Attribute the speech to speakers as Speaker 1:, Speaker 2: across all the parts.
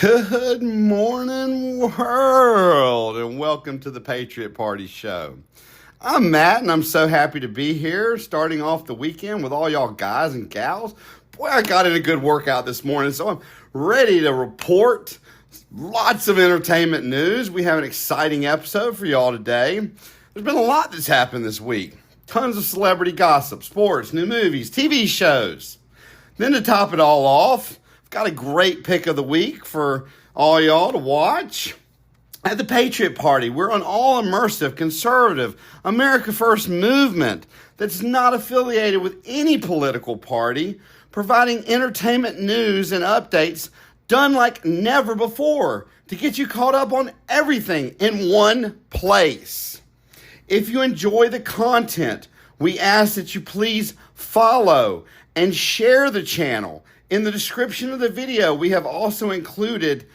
Speaker 1: Good morning, world, and welcome to the Patriot Party show. I'm Matt, and I'm so happy to be here, starting off the weekend with all y'all guys and gals. Boy, I got in a good workout this morning, so I'm ready to report lots of entertainment news. We have an exciting episode for y'all today. There's been a lot that's happened this week. Tons of celebrity gossip, sports, new movies, TV shows. Then to top it all off, got a great pick of the week for all y'all to watch. At the Patriot Party, we're an all-immersive, conservative, America First movement that's not affiliated with any political party, providing entertainment news and updates done like never before to get you caught up on everything in one place. If you enjoy the content, we ask that you please follow and share the channel. In the description of the video, we have also included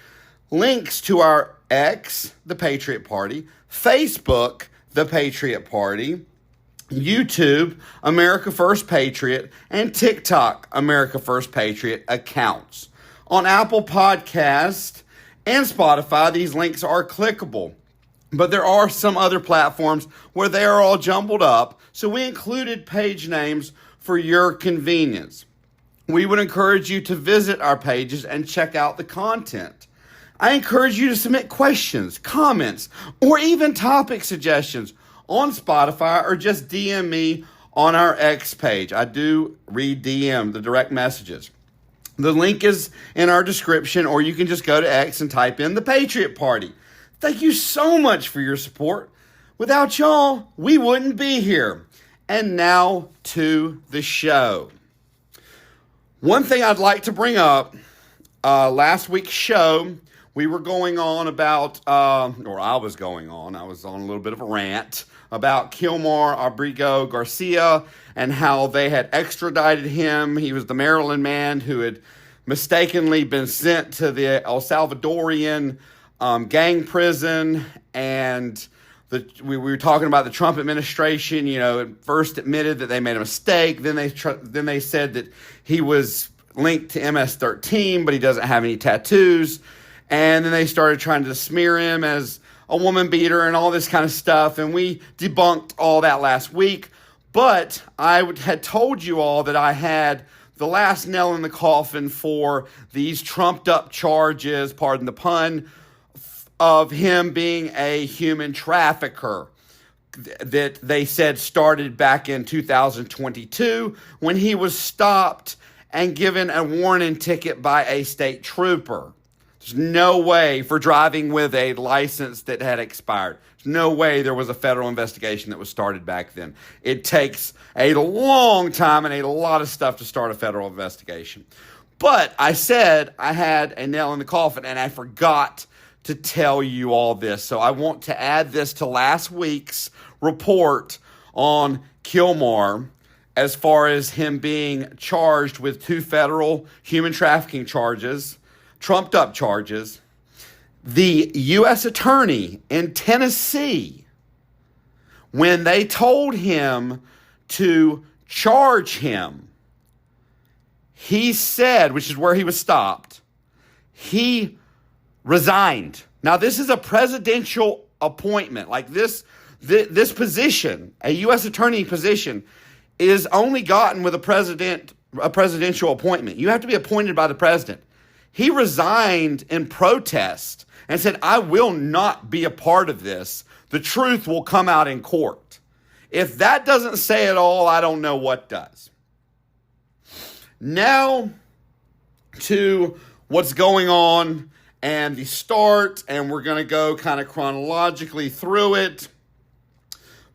Speaker 1: links to our X, the Patriot Party, Facebook, the Patriot Party, YouTube, America First Patriot, and TikTok, America First Patriot accounts. On Apple Podcast and Spotify, these links are clickable. But there are some other platforms where they are all jumbled up, so we included page names for your convenience. We would encourage you to visit our pages and check out the content. I encourage you to submit questions, comments, or even topic suggestions on Spotify or just DM me on our X page. I do read DM, the direct messages. The link is in our description, or you can just go to X and type in the Patriot Party. Thank you so much for your support. Without y'all, we wouldn't be here. And now to the show. One thing I'd like to bring up, last week's show, we were going on about, I was on a little bit of a rant about Kilmar Abrigo Garcia and how they had extradited him. He was the Maryland man who had mistakenly been sent to the El Salvadorian gang prison, and we were talking about the Trump administration. At first admitted that they made a mistake. Then they said that he was linked to MS-13, but he doesn't have any tattoos. And then they started trying to smear him as a woman beater and all this kind of stuff. And we debunked all that last week. But I had told you all that I had the last nail in the coffin for these trumped up charges, pardon the pun, of him being a human trafficker that they said started back in 2022 when he was stopped and given a warning ticket by a state trooper. There's no way for driving with a license that had expired. There's no way there was a federal investigation that was started back then. It takes a long time and a lot of stuff to start a federal investigation. But I said I had a nail in the coffin, and I forgot to tell you all this. So I want to add this to last week's report on Kilmar as far as him being charged with 2 federal human trafficking charges, trumped up charges. The U.S. attorney in Tennessee, when they told him to charge him, he said, which is where he was stopped, he resigned. Now, this is a presidential appointment. Like this position, a U.S. attorney position, is only gotten with a presidential appointment. You have to be appointed by the president. He resigned in protest and said, I will not be a part of this. The truth will come out in court. If that doesn't say it all, I don't know what does. Now to what's going on and the start, and we're going to go kind of chronologically through it.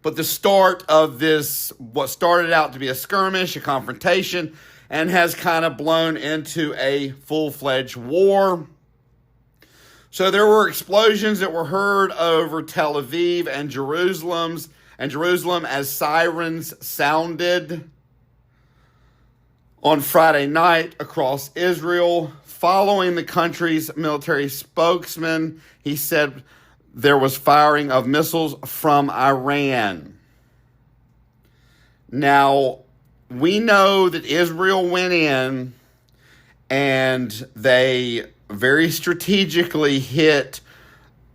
Speaker 1: But the start of this, what started out to be a skirmish, a confrontation, and has kind of blown into a full-fledged war. So there were explosions that were heard over Tel Aviv and Jerusalem as sirens sounded on Friday night across Israel. Following the country's military spokesman, he said there was firing of missiles from Iran. Now, we know that Israel went in and they very strategically hit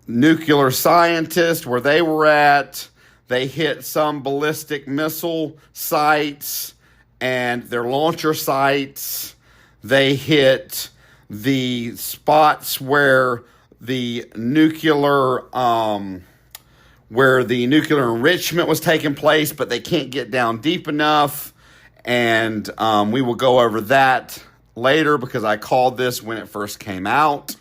Speaker 1: nuclear scientists where they were at. They hit some ballistic missile sites and their launcher sites. They hit the spots where the nuclear enrichment was taking place, but they can't get down deep enough. And we will go over that later because I called this when it first came out.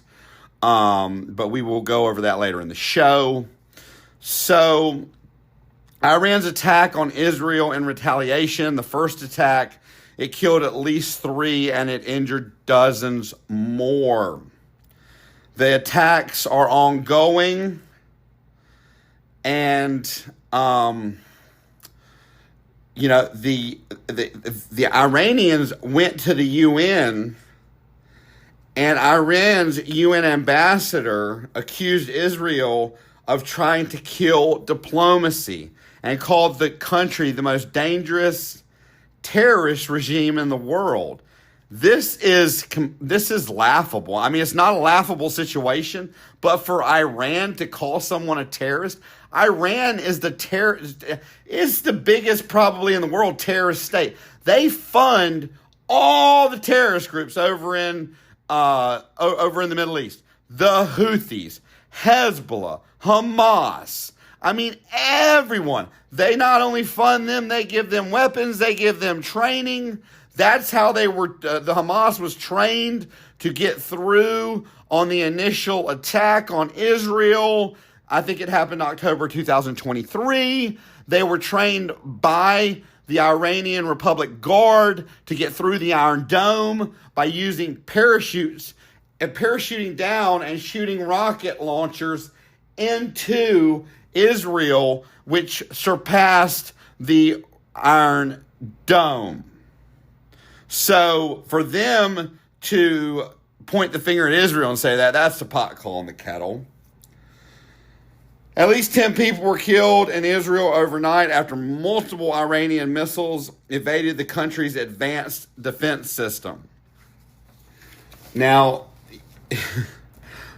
Speaker 1: But we will go over that later in the show. So Iran's attack on Israel in retaliation, the first attack, it killed at least 3 and it injured dozens more. The attacks are ongoing, and the Iranians went to the UN, and Iran's UN ambassador accused Israel of trying to kill diplomacy and called the country the most dangerous terrorist regime in the world. This is laughable. I mean, it's not a laughable situation, but for Iran to call someone a terrorist, Iran is the biggest probably in the world terrorist state. They fund all the terrorist groups over in the Middle East. The Houthis, Hezbollah, Hamas. I mean, everyone. They not only fund them, they give them weapons, they give them training. That's how they were, the Hamas was trained to get through on the initial attack on Israel. I think it happened October 2023. They were trained by the Iranian Republic Guard to get through the Iron Dome by using parachutes and parachuting down and shooting rocket launchers into Israel, which surpassed the Iron Dome. So for them to point the finger at Israel and say that's the pot calling the kettle. At least 10 people were killed in Israel overnight after multiple Iranian missiles evaded the country's advanced defense system. Now,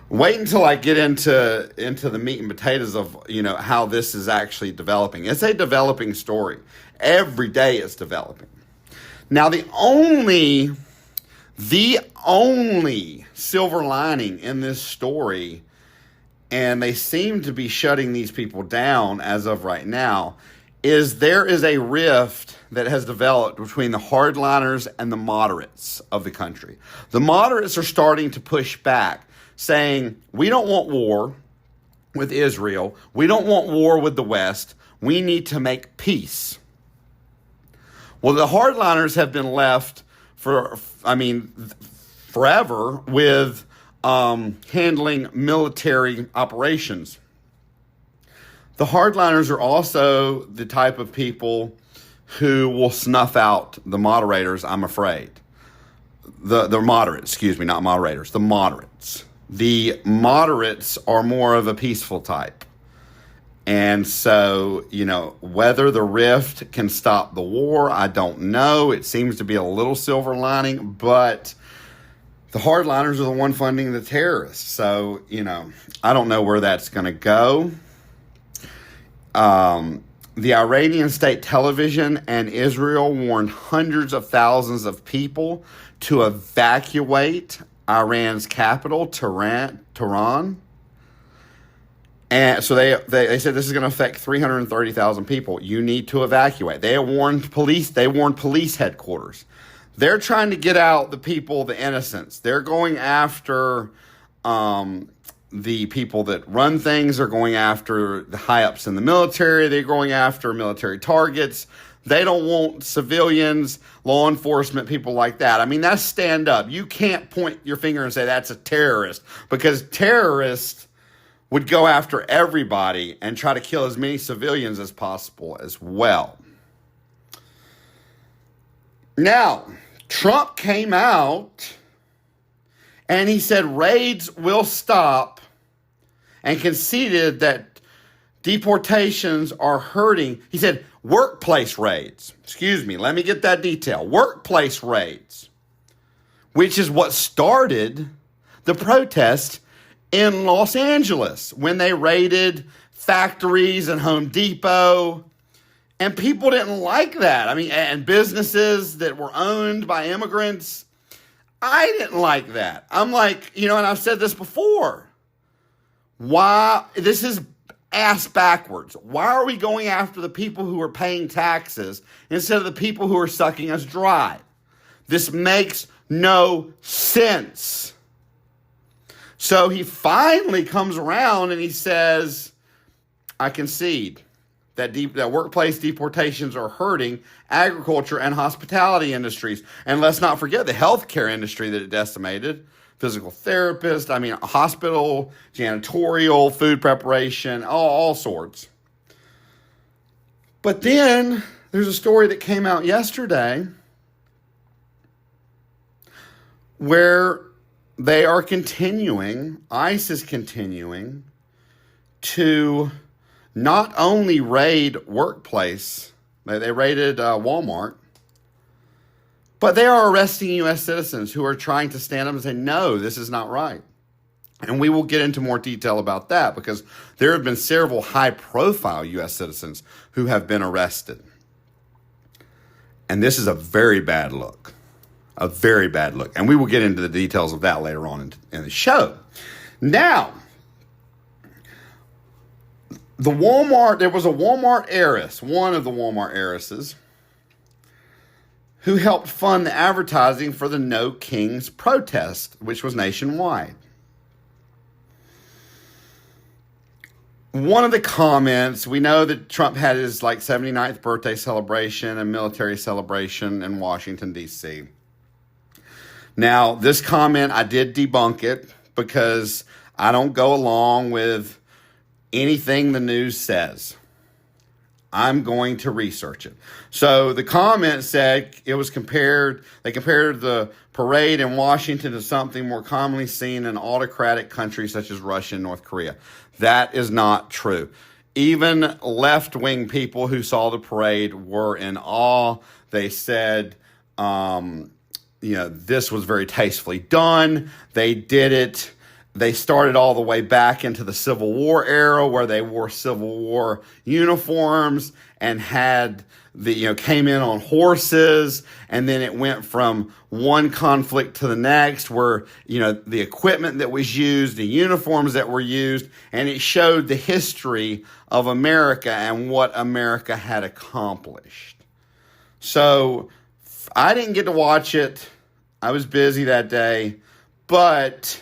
Speaker 1: wait until I get into the meat and potatoes of, how this is actually developing. It's a developing story. Every day it's developing. Now, the only silver lining in this story, and they seem to be shutting these people down as of right now, is there is a rift that has developed between the hardliners and the moderates of the country. The moderates are starting to push back, saying, we don't want war with Israel. We don't want war with the West. We need to make peace. Well, the hardliners have been left forever with handling military operations. The hardliners are also the type of people who will snuff out the moderators, I'm afraid. The moderates, excuse me, not moderators, the moderates. The moderates are more of a peaceful type. And so, whether the rift can stop the war, I don't know. It seems to be a little silver lining, but the hardliners are the one funding the terrorists. So, I don't know where that's going to go. The Iranian state television and Israel warned hundreds of thousands of people to evacuate Iran's capital, Tehran. And so they said this is going to affect 330,000 people. You need to evacuate. They warned police headquarters. They're trying to get out the people, the innocents. They're going after the people that run things. They're going after the high-ups in the military. They're going after military targets. They don't want civilians, law enforcement, people like that. I mean, that's stand up. You can't point your finger and say that's a terrorist, because terrorists would go after everybody and try to kill as many civilians as possible as well. Now, Trump came out and he said raids will stop and conceded that deportations are hurting. He said workplace raids. Excuse me, let me get that detail. Workplace raids, which is what started the protest in Los Angeles when they raided factories and Home Depot. And people didn't like that. I mean, and businesses that were owned by immigrants, I didn't like that. I'm like, and I've said this before. Why? This is ass backwards. Why are we going after the people who are paying taxes instead of the people who are sucking us dry? This makes no sense. So he finally comes around and he says, I concede that workplace deportations are hurting agriculture and hospitality industries. And let's not forget the healthcare industry that it decimated. Physical therapists, hospital, janitorial, food preparation, all sorts. But then there's a story that came out yesterday where ICE is continuing to not only raid workplace, they raided Walmart, but they are arresting U.S. citizens who are trying to stand up and say, no, this is not right. And we will get into more detail about that because there have been several high-profile U.S. citizens who have been arrested. And this is a very bad look. A very bad look. And we will get into the details of that later on in the show. Now, there was a Walmart heiress, one of the Walmart heiresses, who helped fund the advertising for the No Kings protest, which was nationwide. One of the comments, we know that Trump had his 79th birthday celebration and military celebration in Washington, D.C. Now, this comment, I did debunk it because I don't go along with anything the news says. I'm going to research it. So the comment said they compared the parade in Washington to something more commonly seen in autocratic countries such as Russia and North Korea. That is not true. Even left-wing people who saw the parade were in awe. They said, this was very tastefully done. They did it. They started all the way back into the Civil War era where they wore Civil War uniforms and came in on horses. And then it went from one conflict to the next where, the equipment that was used, the uniforms that were used, and it showed the history of America and what America had accomplished. So I didn't get to watch it. I was busy that day, but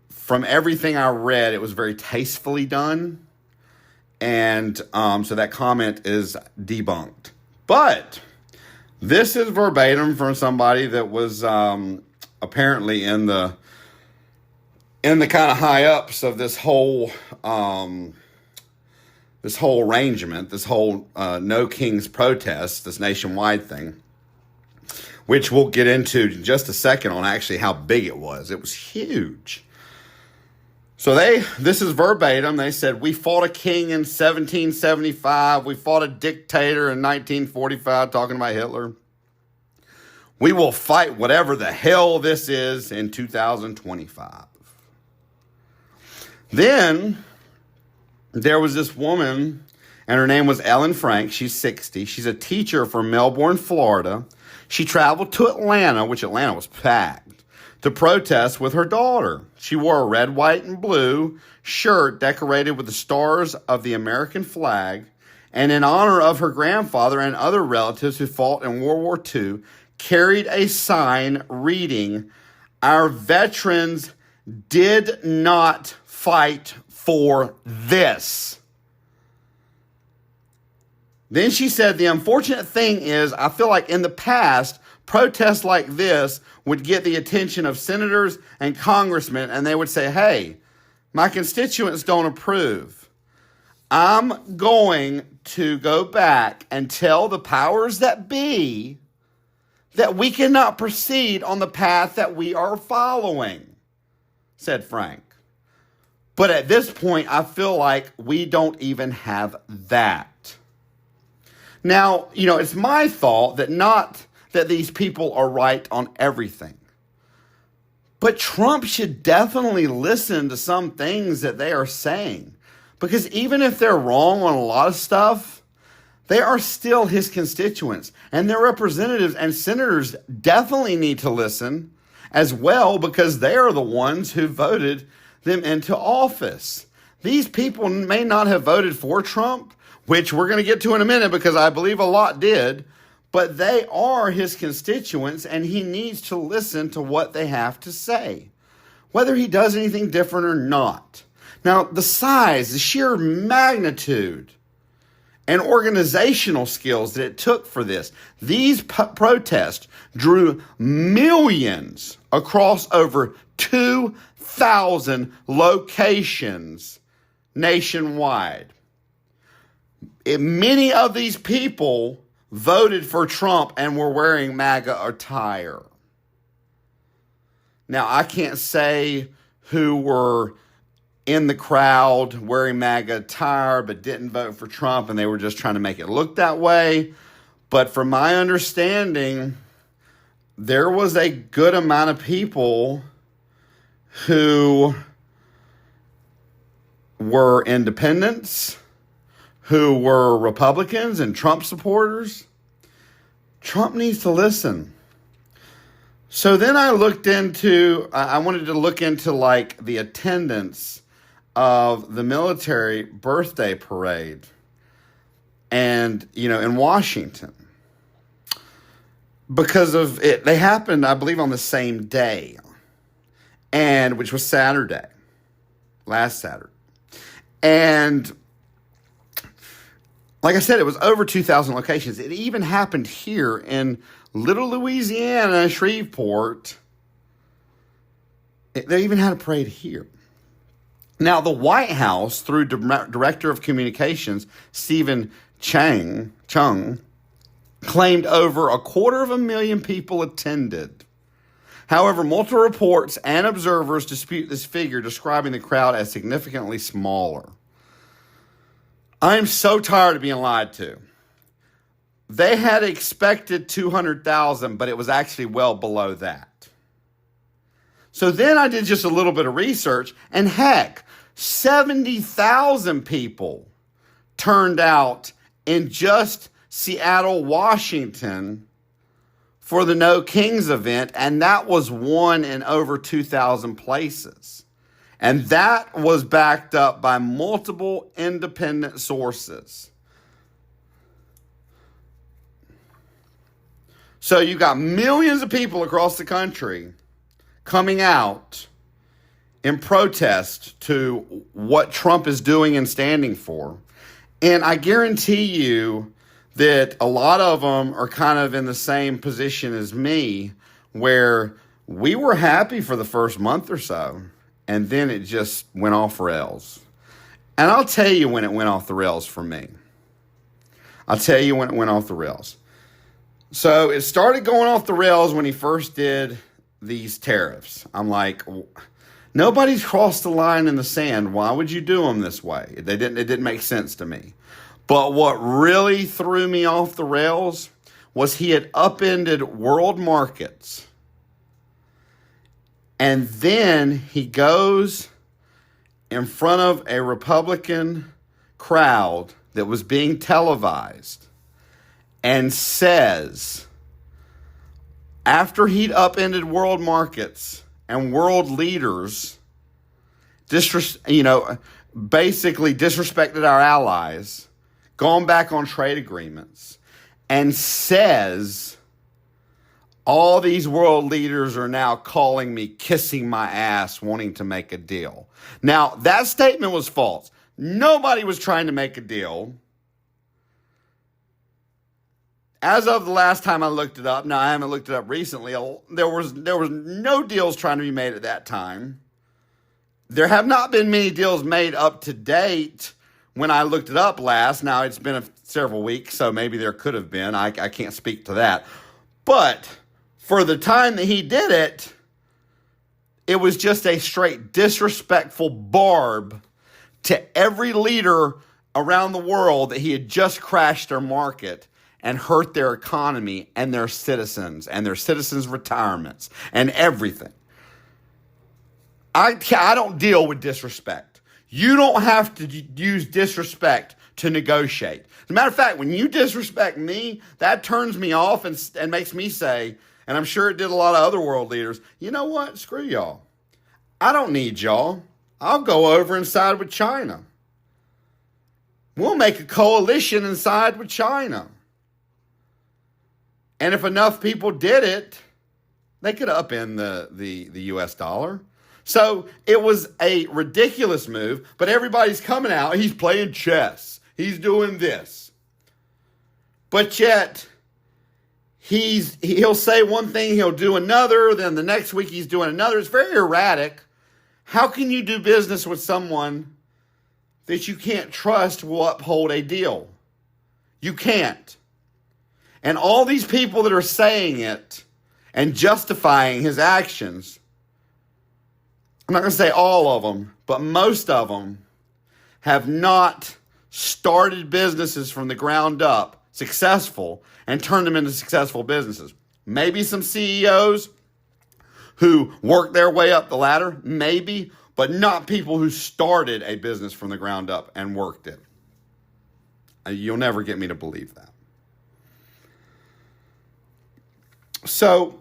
Speaker 1: from everything I read, it was very tastefully done. And so that comment is debunked. But this is verbatim from somebody that was apparently in the kind of high ups of this whole arrangement, this whole No Kings protest, this nationwide thing, which we'll get into in just a second on actually how big it was. It was huge. So this is verbatim. They said, we fought a king in 1775. We fought a dictator in 1945, talking about Hitler. We will fight whatever the hell this is in 2025. Then there was this woman, and her name was Ellen Frank. She's 60. She's a teacher from Melbourne, Florida. She traveled to Atlanta, which Atlanta was packed, to protest with her daughter. She wore a red, white, and blue shirt decorated with the stars of the American flag, and in honor of her grandfather and other relatives who fought in World War II, carried a sign reading, "Our veterans did not fight for this." Then she said, the unfortunate thing is, I feel like in the past, protests like this would get the attention of senators and congressmen, and they would say, hey, my constituents don't approve. I'm going to go back and tell the powers that be that we cannot proceed on the path that we are following, said Frank. But at this point, I feel like we don't even have that. Now, it's my thought that not that these people are right on everything, But Trump should definitely listen to some things that they are saying. Because even if they're wrong on a lot of stuff, they are still his constituents. And their representatives and senators definitely need to listen as well, because they are the ones who voted them into office. These people may not have voted for Trump, which we're going to get to in a minute because I believe a lot did, but they are his constituents and he needs to listen to what they have to say, whether he does anything different or not. Now, the size, the sheer magnitude, and organizational skills that it took for this. These protests drew millions across over 2,000 locations nationwide. Many of these people voted for Trump and were wearing MAGA attire. Now, I can't say who were in the crowd wearing MAGA attire but didn't vote for Trump and they were just trying to make it look that way. But from my understanding, there was a good amount of people who were independents, who were Republicans and Trump supporters. Trump needs to listen. So then I wanted to look into like the attendance of the military birthday parade and, in Washington. Because of it, they happened, I believe, on the same day, and which was last Saturday. And like I said, it was over 2,000 locations. It even happened here in Little Louisiana, Shreveport. They even had a parade here. Now, the White House, through Director of Communications, Stephen Chung, claimed over 250,000 people attended. However, multiple reports and observers dispute this figure, describing the crowd as significantly smaller. I am so tired of being lied to. They had expected 200,000, but it was actually well below that. So then I did just a little bit of research, and heck, 70,000 people turned out in just Seattle, Washington for the No Kings event, and that was one in over 2,000 places. And that was backed up by multiple independent sources. So you got millions of people across the country coming out in protest to what Trump is doing and standing for. And I guarantee you that a lot of them are kind of in the same position as me, where we were happy for the first month or so, and then it just went off rails. And I'll tell you when it went off the rails for me. So it started going off the rails when he first did these tariffs. I'm like, nobody's crossed the line in the sand. Why would you do them this way? It didn't make sense to me. But what really threw me off the rails was he had upended world markets. And then he goes in front of a Republican crowd that was being televised and says, after he'd upended world markets and world leaders, basically disrespected our allies, gone back on trade agreements, and says, all these world leaders are now calling me, kissing my ass, wanting to make a deal. Now, that statement was false. Nobody was trying to make a deal. As of the last time I looked it up, now I haven't looked it up recently, there was no deals trying to be made at that time. There have not been many deals made up to date when I looked it up last. Now, it's been several weeks, so maybe there could have been. I can't speak to that. But for the time that he did it, it was just a straight disrespectful barb to every leader around the world that he had just crashed their market and hurt their economy and their citizens' retirements and everything. I don't deal with disrespect. You don't have to use disrespect to negotiate. As a matter of fact, when you disrespect me, that turns me off and makes me say, and I'm sure it did a lot of other world leaders, you know what? Screw y'all. I don't need y'all. I'll go over and side with China. We'll make a coalition and side with China. And if enough people did it, they could upend the U.S. dollar. So it was a ridiculous move, but everybody's coming out. He's playing chess. He's doing this. But yet, he'll say one thing, he'll do another, then the next week he's doing another. It's very erratic. How can you do business with someone that you can't trust will uphold a deal? You can't. And all these people that are saying it and justifying his actions, I'm not going to say all of them, but most of them have not started businesses from the ground up, successful, and turned them into successful businesses. Maybe some CEOs who worked their way up the ladder, maybe, but not people who started a business from the ground up and worked it. You'll never get me to believe that. So,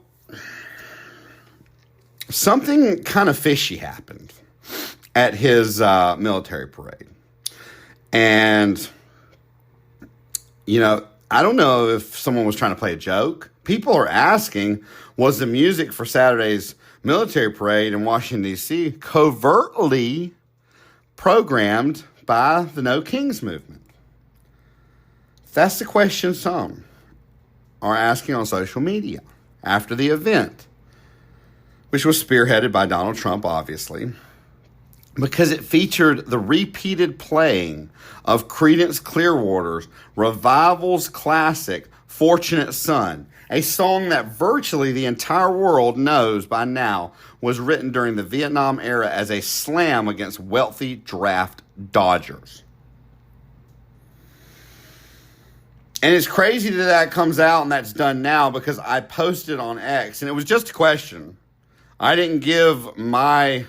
Speaker 1: something kind of fishy happened at his military parade. And, you know, I don't know if someone was trying to play a joke. People are asking, was the music for Saturday's military parade in Washington, D.C. covertly programmed by the No Kings movement? That's the question some are asking on social media after the event, which was spearheaded by Donald Trump, obviously, because it featured the repeated playing of Creedence Clearwater's revival's classic, Fortunate Son, a song that virtually the entire world knows by now was written during the Vietnam era as a slam against wealthy draft dodgers. And it's crazy that comes out and that's done now, because I posted on X, and it was just a question. I didn't give my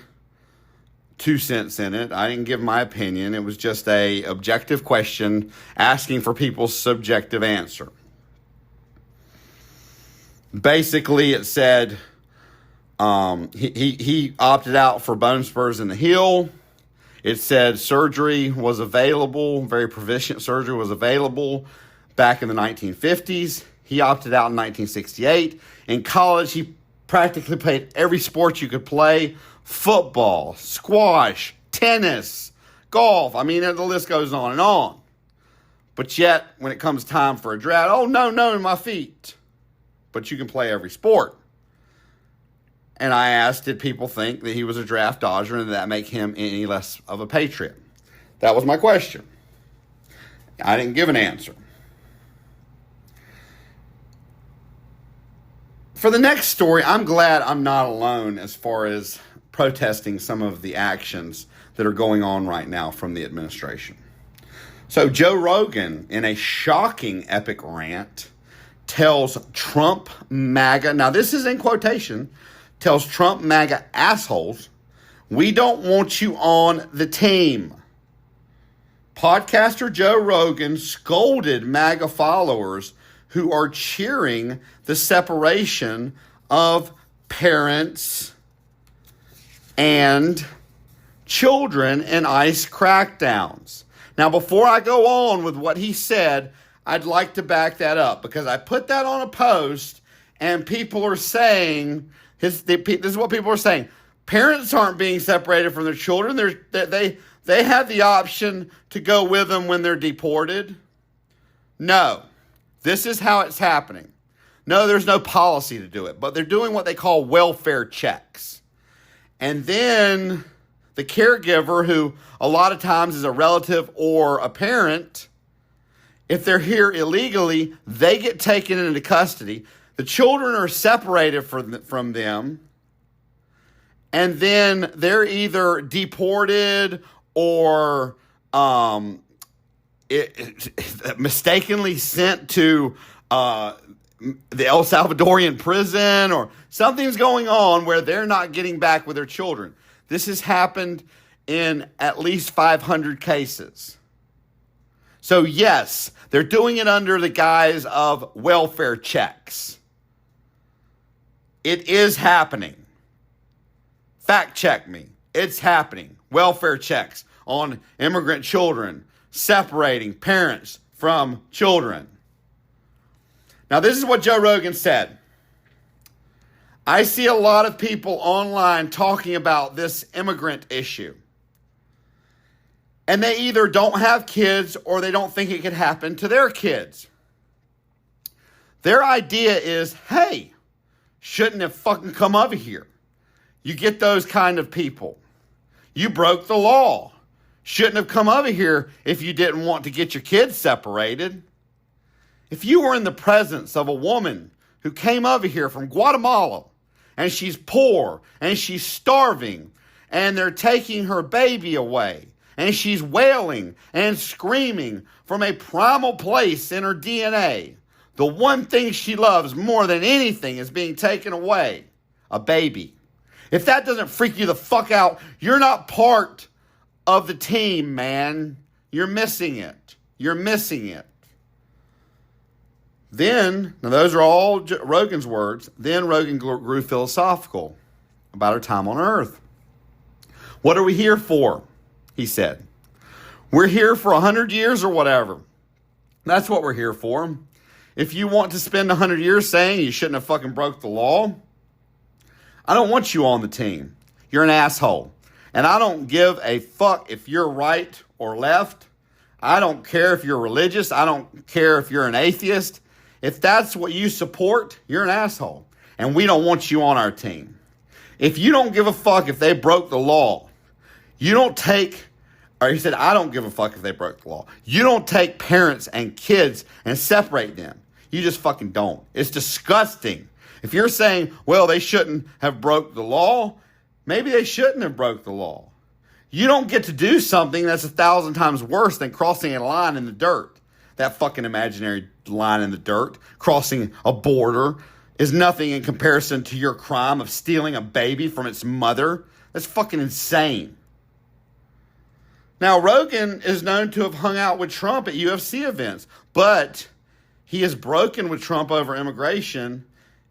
Speaker 1: 2 cents in it. I didn't give my opinion. It was just a objective question asking for people's subjective answer. Basically, it said he opted out for bone spurs in the heel. It said surgery was available, very proficient surgery was available back in the 1950s. He opted out in 1968. In college, he practically played every sport you could play: football, squash, tennis, golf. I mean, the list goes on and on. But yet, when it comes time for a draft, oh, no, my feet. But you can play every sport. And I asked, did people think that he was a draft dodger and did that make him any less of a patriot? That was my question. I didn't give an answer. For the next story, I'm glad I'm not alone as far as protesting some of the actions that are going on right now from the administration. So Joe Rogan, in a shocking epic rant, tells Trump MAGA, now this is in quotation, tells Trump MAGA assholes, we don't want you on the team. Podcaster Joe Rogan scolded MAGA followers who are cheering the separation of parents and children in ICE crackdowns. Now, before I go on with what he said, I'd like to back that up, because I put that on a post and people are saying, this is what people are saying: parents aren't being separated from their children. They have the option to go with them when they're deported. No, this is how it's happening. No, there's no policy to do it, but they're doing what they call welfare checks. And then the caregiver, who a lot of times is a relative or a parent, if they're here illegally, they get taken into custody. The children are separated from them, and then they're either deported or mistakenly sent to the El Salvadorian prison, or something's going on where they're not getting back with their children. This has happened in at least 500 cases. So yes, they're doing it under the guise of welfare checks. It is happening. Fact check me. It's happening. Welfare checks on immigrant children, separating parents from children. Now, this is what Joe Rogan said. I see a lot of people online talking about this immigrant issue. And they either don't have kids or they don't think it could happen to their kids. Their idea is, hey, shouldn't have fucking come over here. You get those kind of people. You broke the law. Shouldn't have come over here if you didn't want to get your kids separated. If you were in the presence of a woman who came over here from Guatemala and she's poor and she's starving and they're taking her baby away and she's wailing and screaming from a primal place in her DNA, the one thing she loves more than anything is being taken away, a baby. If that doesn't freak you the fuck out, you're not part of the team, man. You're missing it. You're missing it. Then, now those are all Rogan's words, then Rogan grew philosophical about our time on earth. What are we here for? He said. We're here for 100 years or whatever. That's what we're here for. If you want to spend 100 years saying you shouldn't have fucking broke the law, I don't want you on the team. You're an asshole. And I don't give a fuck if you're right or left. I don't care if you're religious. I don't care if you're an atheist. If that's what you support, you're an asshole. And we don't want you on our team. If you don't give a fuck if they broke the law, you don't take, or he said, I don't give a fuck if they broke the law. You don't take parents and kids and separate them. You just fucking don't. It's disgusting. If you're saying, well, they shouldn't have broke the law, maybe they shouldn't have broke the law. You don't get to do something that's 1,000 times worse than crossing a line in the dirt. That fucking imaginary line in the dirt, crossing a border, is nothing in comparison to your crime of stealing a baby from its mother. That's fucking insane. Now, Rogan is known to have hung out with Trump at UFC events, but he has broken with Trump over immigration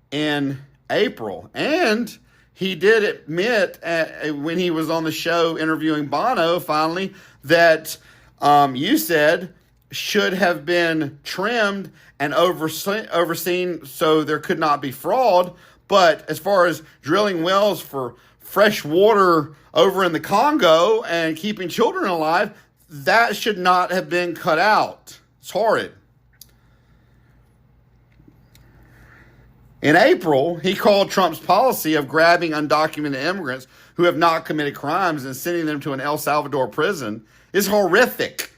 Speaker 1: in April. And he did admit when he was on the show interviewing Bono finally that you said should have been trimmed and overseen so there could not be fraud. But as far as drilling wells for fresh water over in the Congo and keeping children alive, that should not have been cut out. It's horrid. In April, he called Trump's policy of grabbing undocumented immigrants who have not committed crimes and sending them to an El Salvador prison is horrific.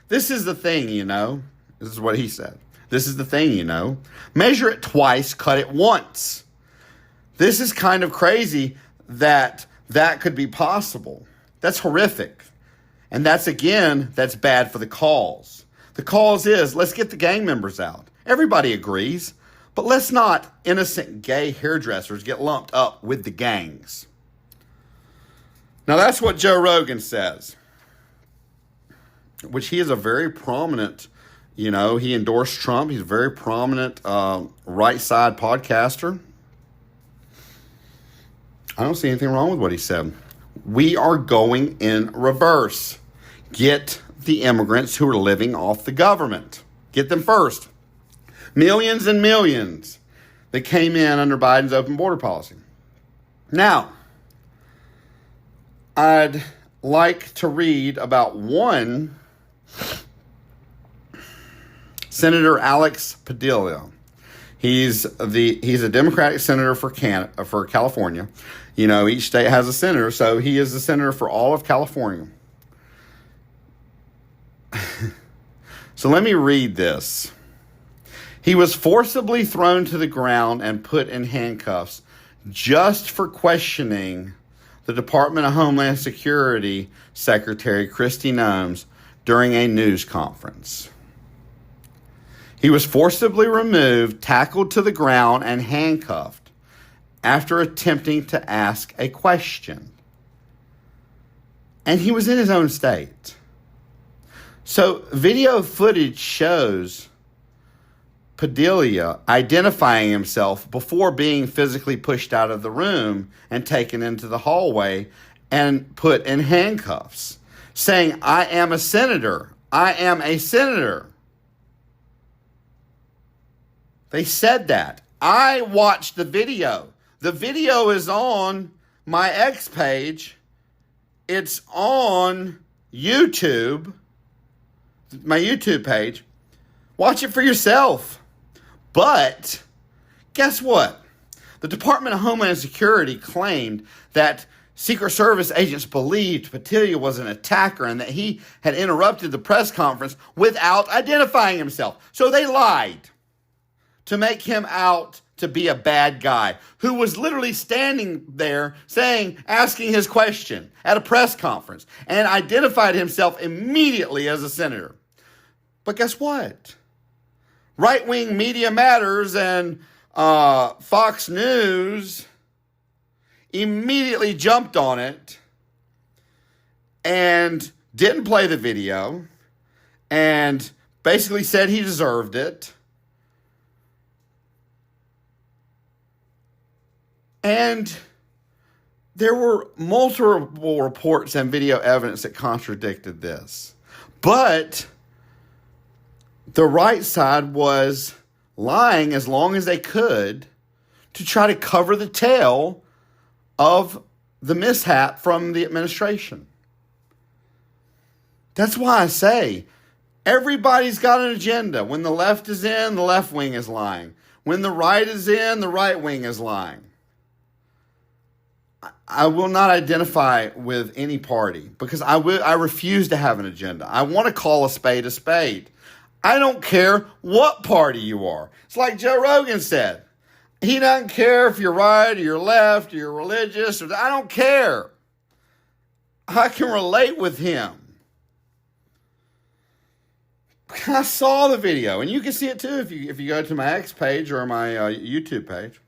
Speaker 1: This is the thing, you know. This is what he said. This is the thing, you know. Measure it twice, cut it once. This is kind of crazy that that could be possible. That's horrific. And that's bad for the cause. The cause is, let's get the gang members out. Everybody agrees. But let's not innocent gay hairdressers get lumped up with the gangs. Now that's what Joe Rogan says, which he is a very prominent, he endorsed Trump. He's a very prominent right side podcaster. I don't see anything wrong with what he said. We are going in reverse. Get the immigrants who are living off the government. Get them first. Millions and millions that came in under Biden's open border policy. Now, I'd like to read about one Senator Alex Padilla. He's a Democratic senator for California. Each state has a senator, so he is the senator for all of California. So let me read this. He was forcibly thrown to the ground and put in handcuffs just for questioning the Department of Homeland Security Secretary Kristi Noem during a news conference. He was forcibly removed, tackled to the ground, and handcuffed after attempting to ask a question. And he was in his own state. So video footage shows Padilla identifying himself before being physically pushed out of the room and taken into the hallway and put in handcuffs, saying, "I am a senator. I am a senator." They said that. I watched the video. The video is on my X page. It's on YouTube, my YouTube page. Watch it for yourself. But guess what? The Department of Homeland Security claimed that Secret Service agents believed Padilla was an attacker and that he had interrupted the press conference without identifying himself. So they lied to make him out to be a bad guy who was literally standing there asking his question at a press conference and identified himself immediately as a senator. But guess what? Right-wing Media Matters and Fox News immediately jumped on it and didn't play the video and basically said he deserved it. And there were multiple reports and video evidence that contradicted this. But the right side was lying as long as they could to try to cover the tail of the mishap from the administration. That's why I say everybody's got an agenda. When the left is in, the left wing is lying. When the right is in, the right wing is lying. I will not identify with any party because I refuse to have an agenda. I want to call a spade a spade. I don't care what party you are. It's like Joe Rogan said. He doesn't care if you're right or you're left or you're religious. I don't care. I can relate with him. I saw the video, and you can see it too if you go to my X page or my YouTube page.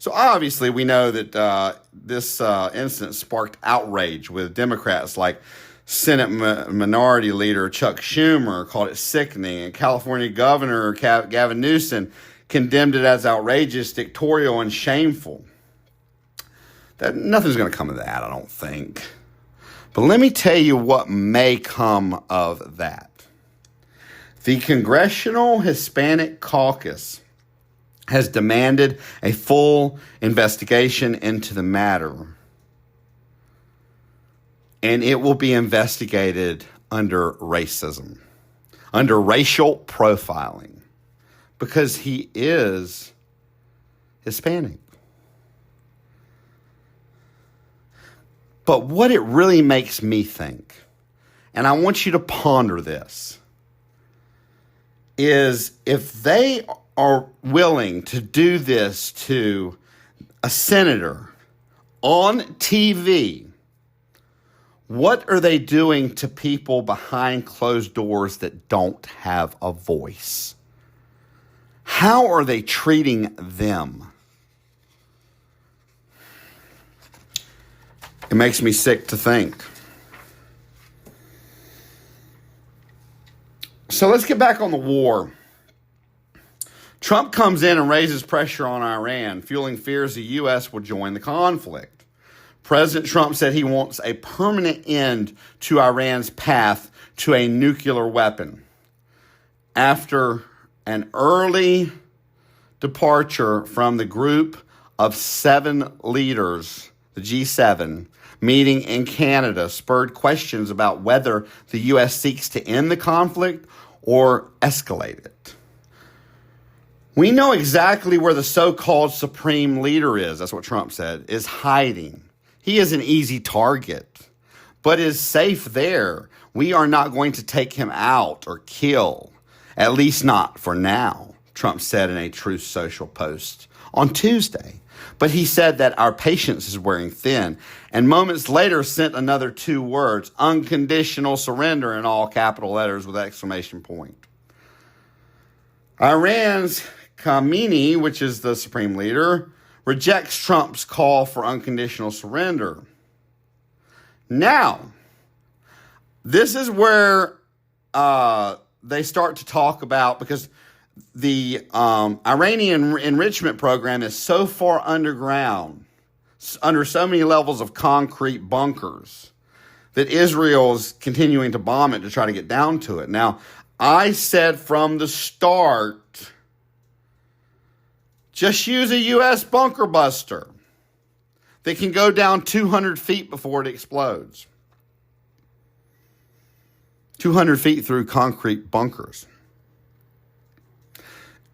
Speaker 1: So obviously we know that this incident sparked outrage with Democrats like Senate Minority Leader Chuck Schumer called it sickening, and California Governor Gavin Newsom condemned it as outrageous, dictatorial, and shameful. Nothing's going to come of that, I don't think. But let me tell you what may come of that. The Congressional Hispanic Caucus has demanded a full investigation into the matter. And it will be investigated under racism, under racial profiling, because he is Hispanic. But what it really makes me think, and I want you to ponder this, is if they are willing to do this to a senator on TV, what are they doing to people behind closed doors that don't have a voice? How are they treating them? It makes me sick to think. So let's get back on the war. Trump comes in and raises pressure on Iran, fueling fears the U.S. will join the conflict. President Trump said he wants a permanent end to Iran's path to a nuclear weapon. After an early departure from the group of 7 leaders, the G7, meeting in Canada spurred questions about whether the U.S. seeks to end the conflict or escalate it. We know exactly where the so-called supreme leader is, that's what Trump said, is hiding. He is an easy target, but is safe there. We are not going to take him out or kill, at least not for now, Trump said in a Truth Social post on Tuesday. But he said that our patience is wearing thin, and moments later sent another 2 words, unconditional surrender, in all capital letters with exclamation point. Iran's Khamenei, which is the supreme leader, rejects Trump's call for unconditional surrender. Now, this is where they start to talk about, because the Iranian enrichment program is so far underground, under so many levels of concrete bunkers, that Israel is continuing to bomb it to try to get down to it. Now, I said from the start, just use a U.S. bunker buster that can go down 200 feet before it explodes. 200 feet through concrete bunkers.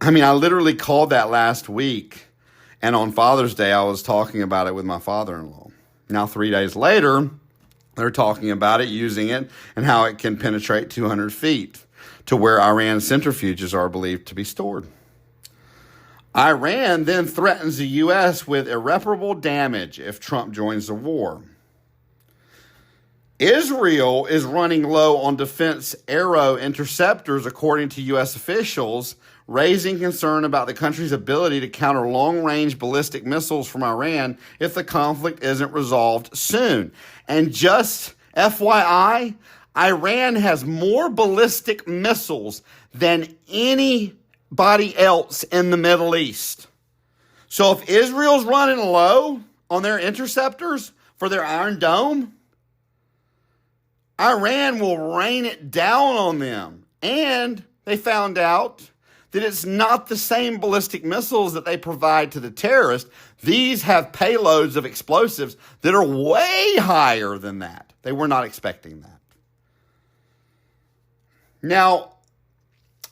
Speaker 1: I mean, I literally called that last week, and on Father's Day, I was talking about it with my father-in-law. Now, 3 days later, they're talking about it, using it, and how it can penetrate 200 feet to where Iran's centrifuges are believed to be stored. Iran then threatens the U.S. with irreparable damage if Trump joins the war. Israel is running low on defense aero interceptors, according to U.S. officials, raising concern about the country's ability to counter long-range ballistic missiles from Iran if the conflict isn't resolved soon. And just FYI, Iran has more ballistic missiles than anybody else in the Middle East. So if Israel's running low on their interceptors for their Iron Dome, Iran will rain it down on them. And they found out that it's not the same ballistic missiles that they provide to the terrorists. These have payloads of explosives that are way higher than that. They were not expecting that. Now,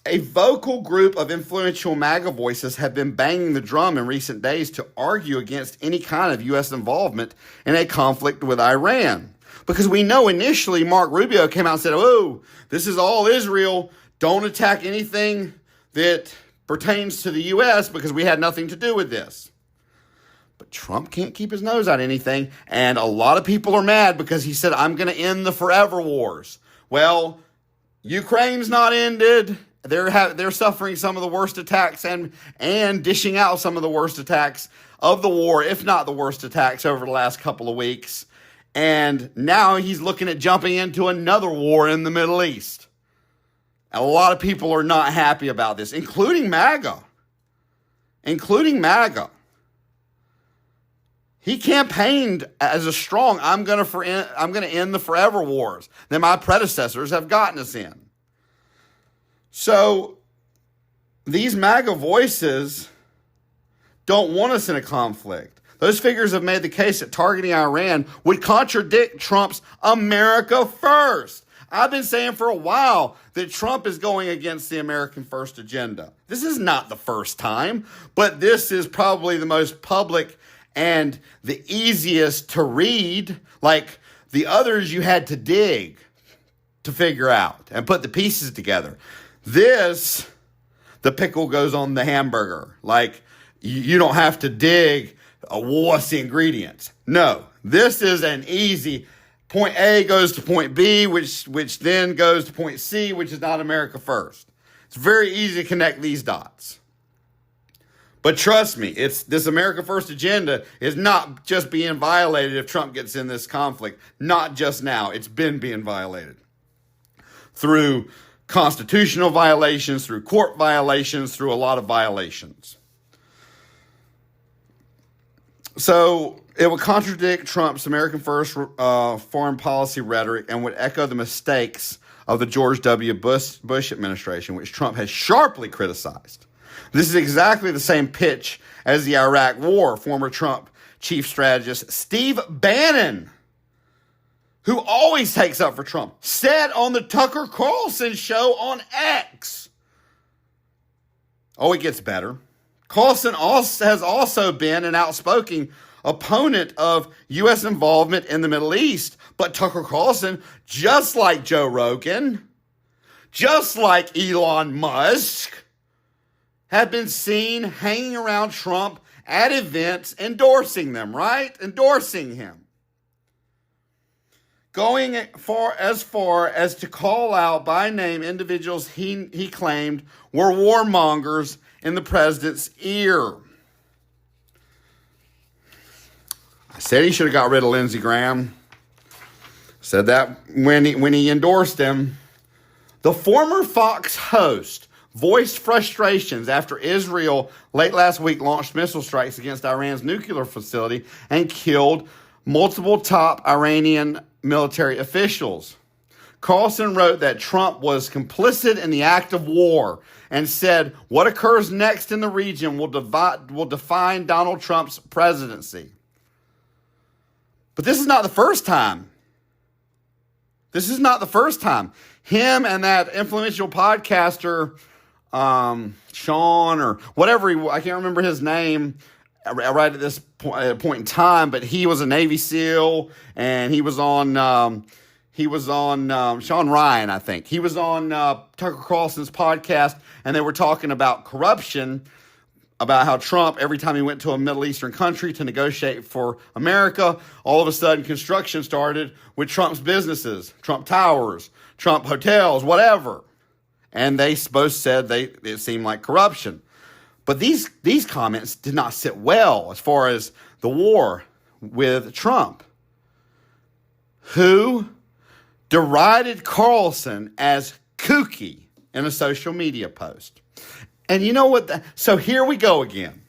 Speaker 1: a vocal group of influential MAGA voices have been banging the drum in recent days to argue against any kind of U.S. involvement in a conflict with Iran. Because we know initially Mark Rubio came out and said, oh, this is all Israel. Don't attack anything that pertains to the U.S. because we had nothing to do with this. But Trump can't keep his nose out of anything. And a lot of people are mad because he said, I'm going to end the forever wars. Well, Ukraine's not ended. They're suffering some of the worst attacks and dishing out some of the worst attacks of the war, if not the worst attacks over the last couple of weeks. And now he's looking at jumping into another war in the Middle East. A lot of people are not happy about this, including MAGA. He campaigned as a strong, I'm going to end the forever wars that my predecessors have gotten us in. So these MAGA voices don't want us in a conflict. Those figures have made the case that targeting Iran would contradict Trump's America First. I've been saying for a while that Trump is going against the American First agenda. This is not the first time, but this is probably the most public and the easiest to read. Like the others you had to dig to figure out and put the pieces together. This, the pickle goes on the hamburger. Like you don't have to dig. What's the ingredients? No, this is an easy point. A goes to point B, which then goes to point C, which is not America First. It's very easy to connect these dots. But trust me, this America First agenda is not just being violated if Trump gets in this conflict. Not just now. It's been being violated through constitutional violations, through court violations, through a lot of violations. So it would contradict Trump's American First foreign policy rhetoric and would echo the mistakes of the George W. Bush administration, which Trump has sharply criticized. This is exactly the same pitch as the Iraq War. Former Trump chief strategist Steve Bannon, who always takes up for Trump, said on the Tucker Carlson show on X. Oh, it gets better. Carlson has also been an outspoken opponent of U.S. involvement in the Middle East. But Tucker Carlson, just like Joe Rogan, just like Elon Musk, have been seen hanging around Trump at events, endorsing them, right? Endorsing him. Going as far as to call out by name individuals he claimed were warmongers in the president's ear. I said he should have got rid of Lindsey Graham. Said that when he endorsed him. The former Fox host voiced frustrations after Israel late last week launched missile strikes against Iran's nuclear facility and killed multiple top Iranian military officials. Carlson wrote that Trump was complicit in the act of war and said what occurs next in the region will define Donald Trump's presidency. But this is not the first time. This is not the first time. Him and that influential podcaster, Sean or whatever, I can't remember his name right at this point in time, but he was a Navy SEAL and he was on Sean Ryan, I think. He was on Tucker Carlson's podcast, and they were talking about corruption, about how Trump, every time he went to a Middle Eastern country to negotiate for America, all of a sudden construction started with Trump's businesses, Trump Towers, Trump hotels, whatever. And they both said it seemed like corruption. But these comments did not sit well as far as the war with Trump, who derided Carlson as kooky in a social media post. And you know what? So here we go again.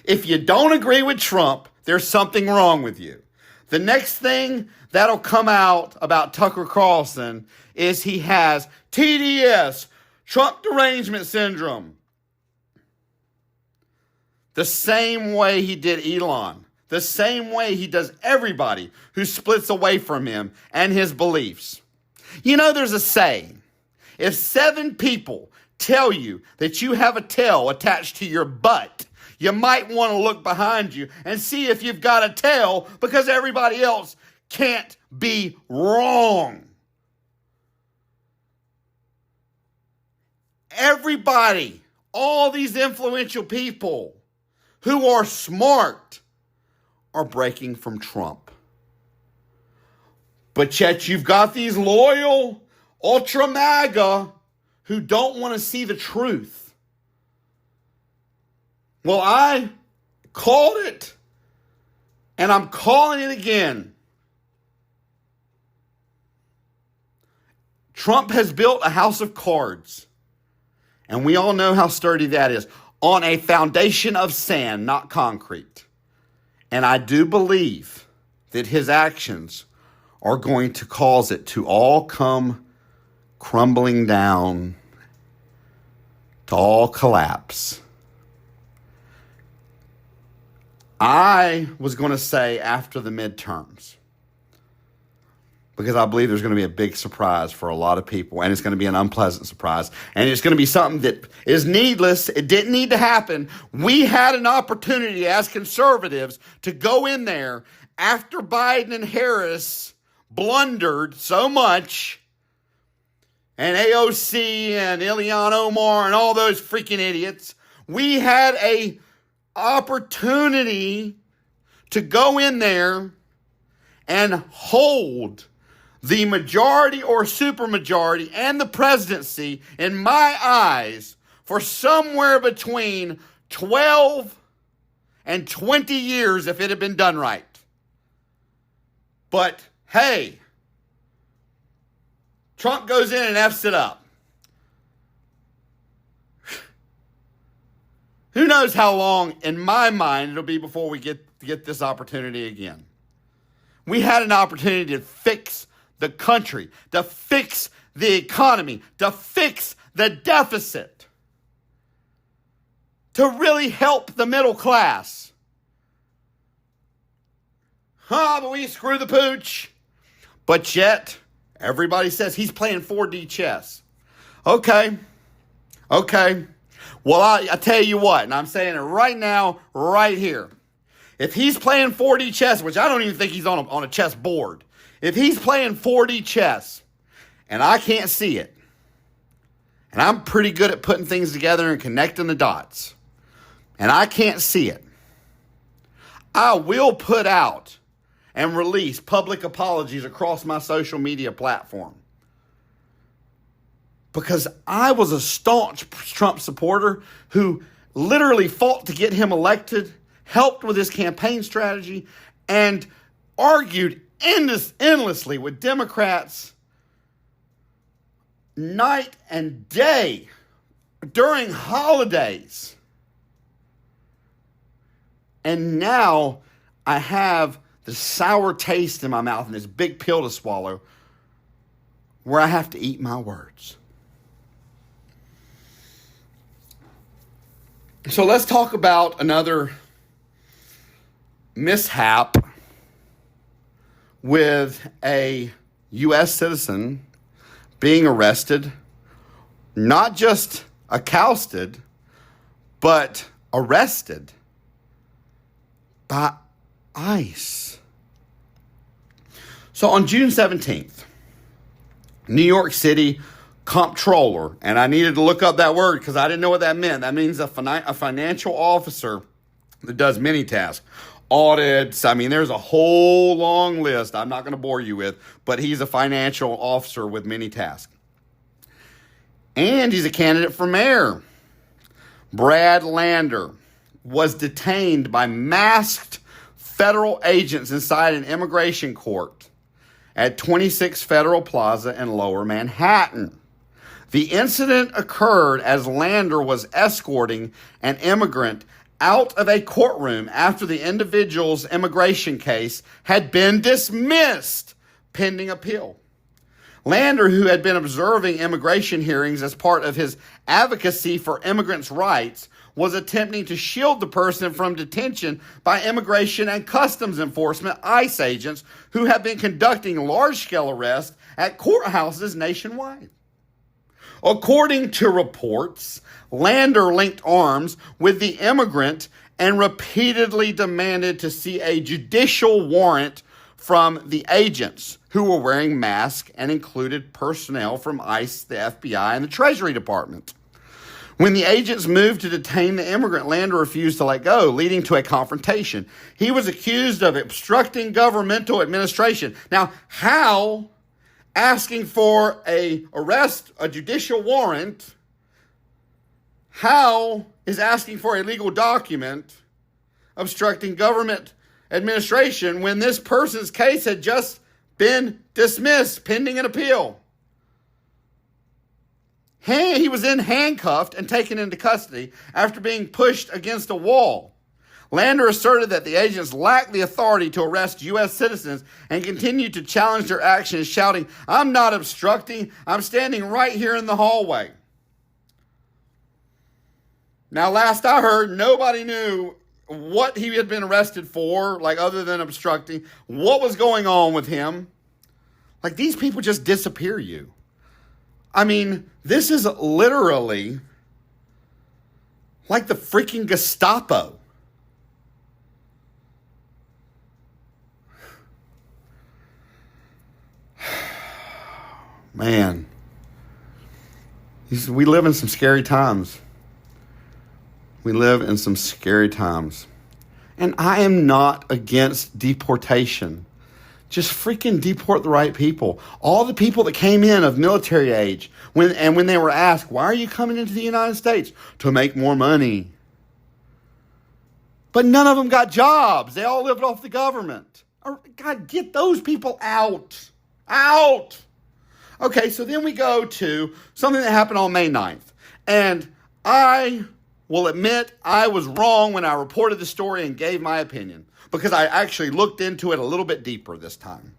Speaker 1: If you don't agree with Trump, there's something wrong with you. The next thing that'll come out about Tucker Carlson is he has TDS, Trump derangement syndrome. The same way he did Elon. The same way he does everybody who splits away from him and his beliefs. You know, there's a saying, if 7 people tell you that you have a tail attached to your butt, you might want to look behind you and see if you've got a tail, because everybody else can't be wrong. Everybody, all these influential people who are smart are breaking from Trump. But yet you've got these loyal ultra MAGA who don't want to see the truth. Well, I called it, and I'm calling it again. Trump has built a house of cards, and we all know how sturdy that is, on a foundation of sand, not concrete. And I do believe that his actions are going to cause it to all come crumbling down, to all collapse. I was going to say after the midterms, because I believe there's going to be a big surprise for a lot of people, and it's going to be an unpleasant surprise, and it's going to be something that is needless. It didn't need to happen. We had an opportunity as conservatives to go in there after Biden and Harris blundered so much, and AOC and Ilhan Omar and all those freaking idiots. We had a opportunity to go in there and hold the majority or supermajority and the presidency, in my eyes, for somewhere between 12 and 20 years if it had been done right. But hey, Trump goes in and F's it up. Who knows how long, in my mind, it'll be before we get this opportunity again. We had an opportunity to fix the country, to fix the economy, to fix the deficit, to really help the middle class. But we screw the pooch. But yet, everybody says he's playing 4D chess. Okay. Well, I tell you what, and I'm saying it right now, right here. If he's playing 4D chess, which I don't even think he's on a chess board. If he's playing 4D chess, and I can't see it, and I'm pretty good at putting things together and connecting the dots, and I can't see it, I will put out and release public apologies across my social media platform. Because I was a staunch Trump supporter who literally fought to get him elected, helped with his campaign strategy, and argued endlessly with Democrats night and day during holidays. And now I have the sour taste in my mouth and this big pill to swallow where I have to eat my words. So let's talk about another mishap with a U.S. citizen being arrested, not just accosted, but arrested by ICE. So on June 17th, New York City comptroller, and I needed to look up that word because I didn't know what that meant. That means a financial officer that does many tasks. Audits, there's a whole long list I'm not going to bore you with, but he's a financial officer with many tasks. And he's a candidate for mayor. Brad Lander was detained by masked federal agents inside an immigration court at 26 Federal Plaza in Lower Manhattan. The incident occurred as Lander was escorting an immigrant out of a courtroom after the individual's immigration case had been dismissed pending appeal. Lander, who had been observing immigration hearings as part of his advocacy for immigrants' rights, was attempting to shield the person from detention by Immigration and Customs Enforcement ICE agents who have been conducting large-scale arrests at courthouses nationwide. According to reports, Lander linked arms with the immigrant and repeatedly demanded to see a judicial warrant from the agents who were wearing masks and included personnel from ICE, the FBI, and the Treasury Department. When the agents moved to detain the immigrant, Lander refused to let go, leading to a confrontation. He was accused of obstructing governmental administration. Now, how asking for a judicial warrant, how is asking for a legal document obstructing government administration when this person's case had just been dismissed pending an appeal? He was then handcuffed and taken into custody after being pushed against a wall. Lander asserted that the agents lacked the authority to arrest U.S. citizens and continued to challenge their actions, shouting, "I'm not obstructing, I'm standing right here in the hallway." Now, last I heard, nobody knew what he had been arrested for, other than obstructing, what was going on with him. These people just disappear you. This is literally like the freaking Gestapo. Man, we live in some scary times. We live in some scary times. And I am not against deportation. Just freaking deport the right people. All the people that came in of military age, when they were asked, why are you coming into the United States? To make more money. But none of them got jobs. They all lived off the government. God, get those people out. Out. Okay, so then we go to something that happened on May 9th. And I will admit I was wrong when I reported the story and gave my opinion, because I actually looked into it a little bit deeper this time.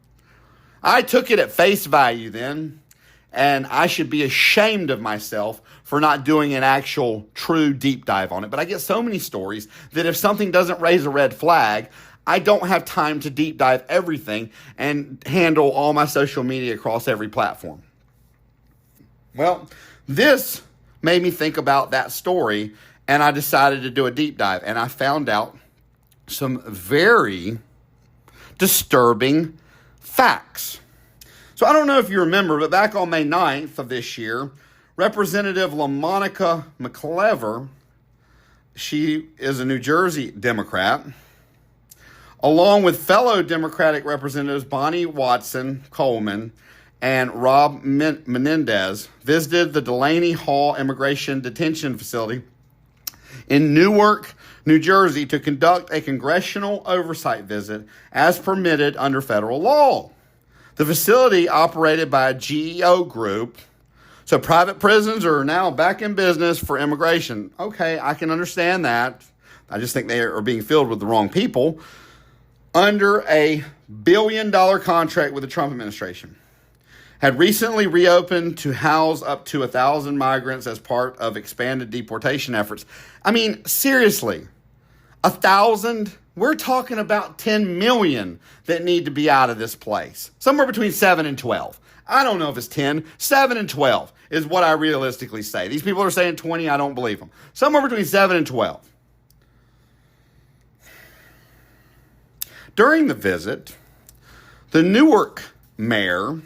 Speaker 1: I took it at face value then, and I should be ashamed of myself for not doing an actual true deep dive on it. But I get so many stories that if something doesn't raise a red flag, I don't have time to deep dive everything and handle all my social media across every platform. Well, this made me think about that story, and I decided to do a deep dive, and I found out some very disturbing facts. So I don't know if you remember, but back on May 9th of this year, Representative LaMonica McClever, she is a New Jersey Democrat, along with fellow Democratic Representatives Bonnie Watson Coleman and Rob Menendez, visited the Delaney Hall Immigration Detention Facility in Newark, New Jersey, to conduct a congressional oversight visit as permitted under federal law. The facility, operated by a GEO group, so private prisons are now back in business for immigration. Okay, I can understand that. I just think they are being filled with the wrong people. Under a billion-dollar contract with the Trump administration, had recently reopened to house up to 1,000 migrants as part of expanded deportation efforts. I mean, seriously, 1,000? We're talking about 10 million that need to be out of this place. Somewhere between 7 and 12. I don't know if it's 10. 7 and 12 is what I realistically say. These people are saying 20. I don't believe them. Somewhere between 7 and 12. During the visit, the Newark mayor,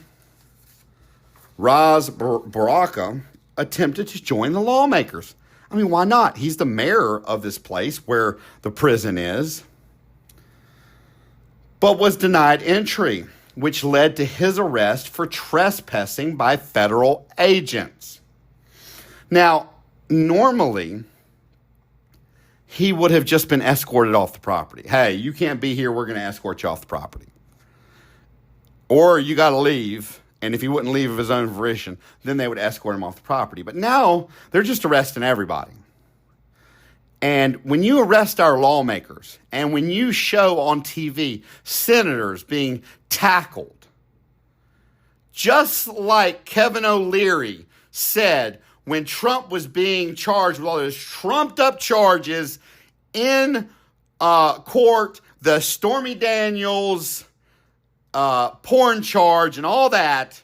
Speaker 1: Ras Baraka, attempted to join the lawmakers. I mean, why not? He's the mayor of this place where the prison is, but was denied entry, which led to his arrest for trespassing by federal agents. Now, normally, he would have just been escorted off the property. Hey, you can't be here. We're going to escort you off the property. Or you got to leave. And if he wouldn't leave of his own volition, then they would escort him off the property. But now they're just arresting everybody. And when you arrest our lawmakers, and when you show on TV senators being tackled, just like Kevin O'Leary said when Trump was being charged with all those trumped-up charges in court, the Stormy Daniels porn charge and all that,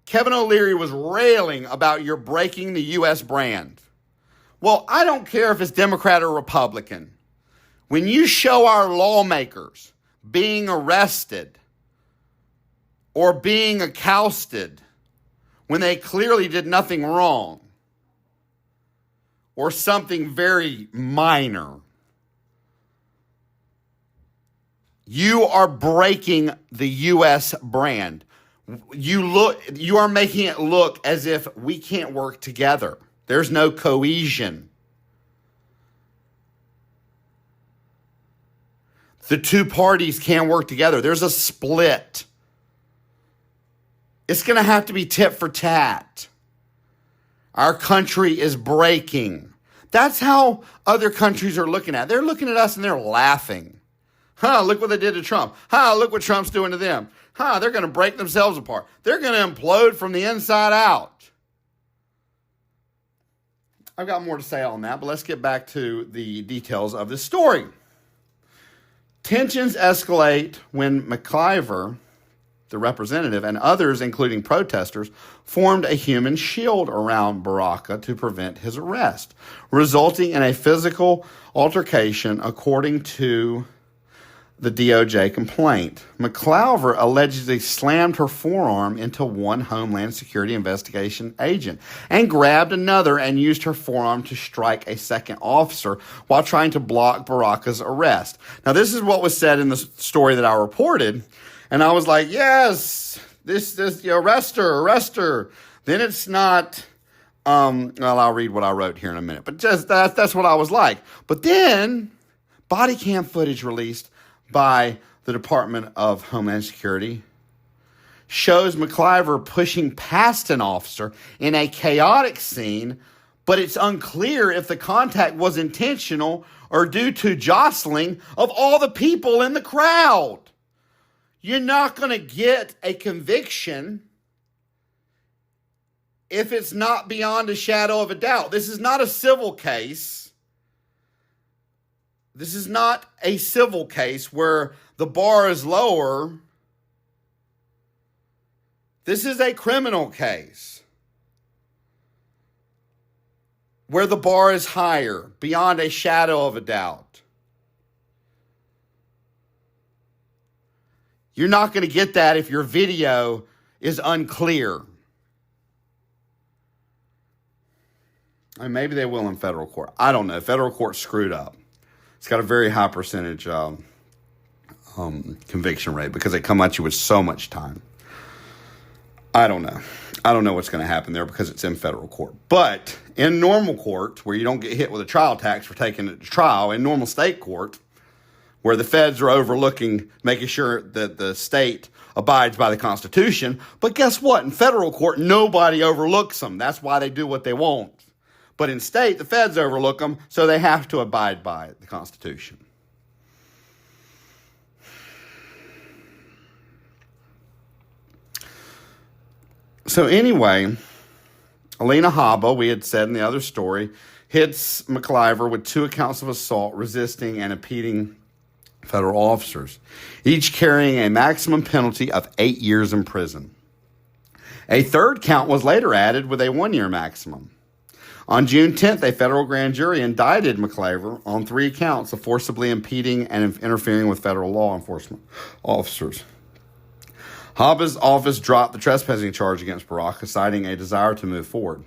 Speaker 1: Kevin O'Leary was railing about you're breaking the U.S. brand. Well, I don't care if it's Democrat or Republican. When you show our lawmakers being arrested or being accosted when they clearly did nothing wrong or something very minor, you are breaking the U.S. brand. You are making it look as if we can't work together. There's no cohesion. The two parties can't work together. There's a split. It's going to have to be tit for tat. Our country is breaking. That's how other countries are looking at it. They're looking at us and they're laughing. Look what they did to Trump. Look what Trump's doing to them. They're going to break themselves apart. They're going to implode from the inside out. I've got more to say on that, but let's get back to the details of this story. Tensions escalate when McIver, the representative, and others, including protesters, formed a human shield around Baraka to prevent his arrest, resulting in a physical altercation, according to the DOJ complaint. McIver allegedly slammed her forearm into one Homeland Security investigation agent and grabbed another and used her forearm to strike a second officer while trying to block Baraka's arrest. Now, this is what was said in the story that I reported, and I was like, yes, this arrest her. Then it's not, well, I'll read what I wrote here in a minute, but just that's what I was like. But then body cam footage released by the Department of Homeland Security shows McIver pushing past an officer in a chaotic scene, but it's unclear if the contact was intentional or due to jostling of all the people in the crowd. You're not going to get a conviction if it's not beyond a shadow of a doubt. This is not a civil case. This is not a civil case where the bar is lower. This is a criminal case where the bar is higher, beyond a shadow of a doubt. You're not going to get that if your video is unclear. And maybe they will in federal court. I don't know. Federal court screwed up. It's got a very high percentage conviction rate because they come at you with so much time. I don't know. I don't know what's going to happen there because it's in federal court. But in normal court, where you don't get hit with a trial tax for taking it to trial, in normal state court, where the feds are overlooking, making sure that the state abides by the Constitution. But guess what? In federal court, nobody overlooks them. That's why they do what they want. But in state, the feds overlook them, so they have to abide by the Constitution. So anyway, Alina Habba, we had said in the other story, hits McIver with 2 accounts of assault, resisting, and impeding federal officers, each carrying a maximum penalty of 8 years in prison. A third count was later added with a 1-year maximum. On June 10th, a federal grand jury indicted McIver on 3 counts of forcibly impeding and interfering with federal law enforcement officers. Habba's office dropped the trespassing charge against Baraka, citing a desire to move forward.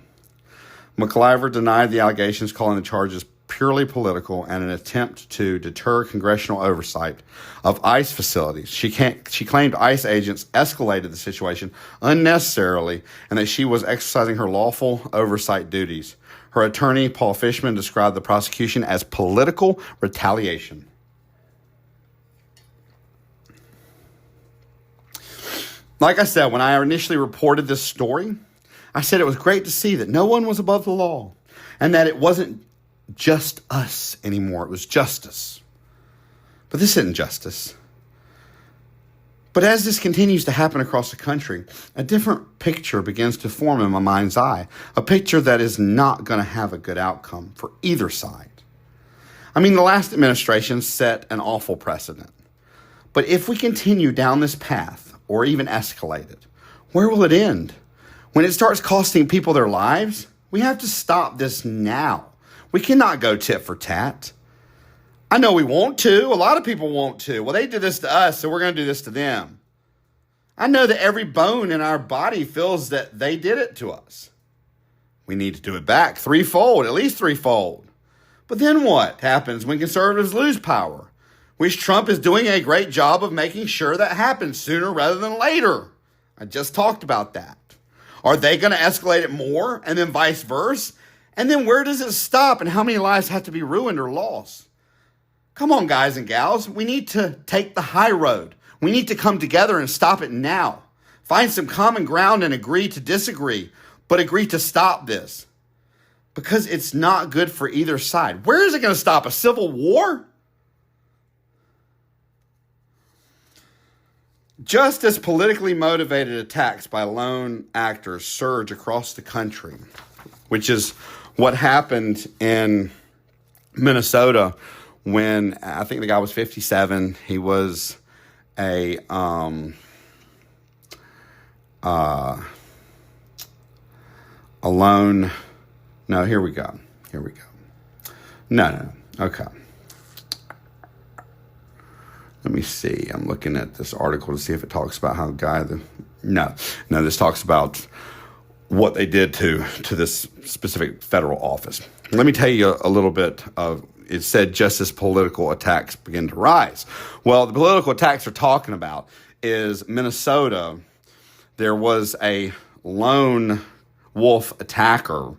Speaker 1: McIver denied the allegations, calling the charges purely political and an attempt to deter congressional oversight of ICE facilities. She claimed ICE agents escalated the situation unnecessarily and that she was exercising her lawful oversight duties. Her attorney, Paul Fishman, described the prosecution as political retaliation. Like I said, when I initially reported this story, I said it was great to see that no one was above the law and that it wasn't just us anymore. It was justice. But this isn't justice. But as this continues to happen across the country, a different picture begins to form in my mind's eye, a picture that is not going to have a good outcome for either side. I mean, the last administration set an awful precedent. But if we continue down this path, or even escalate it, where will it end? When it starts costing people their lives, we have to stop this now. We cannot go tit for tat. I know we want to. A lot of people want to. Well, they did this to us, so we're going to do this to them. I know that every bone in our body feels that they did it to us. We need to do it back threefold, at least threefold. But then what happens when conservatives lose power? Which Trump is doing a great job of making sure that happens sooner rather than later. I just talked about that. Are they going to escalate it more and then vice versa? And then where does it stop and how many lives have to be ruined or lost? Come on, guys and gals. We need to take the high road. We need to come together and stop it now. Find some common ground and agree to disagree, but agree to stop this. Because it's not good for either side. Where is it going to stop? A civil war? Just as politically motivated attacks by lone actors surge across the country, which is what happened in Minnesota when I think the guy was 57. He was a lone. No, here we go. No. Okay. Let me see. I'm looking at this article to see if it talks about how the guy. No. This talks about what they did to this specific federal office. Let me tell you a little bit of. It said just as political attacks begin to rise. Well, the political attacks they're talking about is Minnesota. There was a lone wolf attacker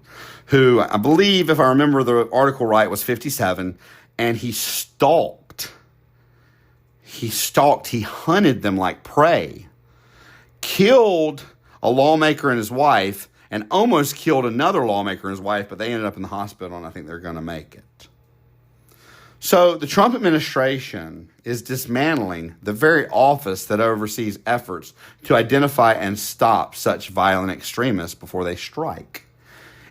Speaker 1: who I believe, if I remember the article right, was 57, and he stalked, he hunted them like prey, killed a lawmaker and his wife, and almost killed another lawmaker and his wife, but they ended up in the hospital, and I think they're going to make it. So the Trump administration is dismantling the very office that oversees efforts to identify and stop such violent extremists before they strike.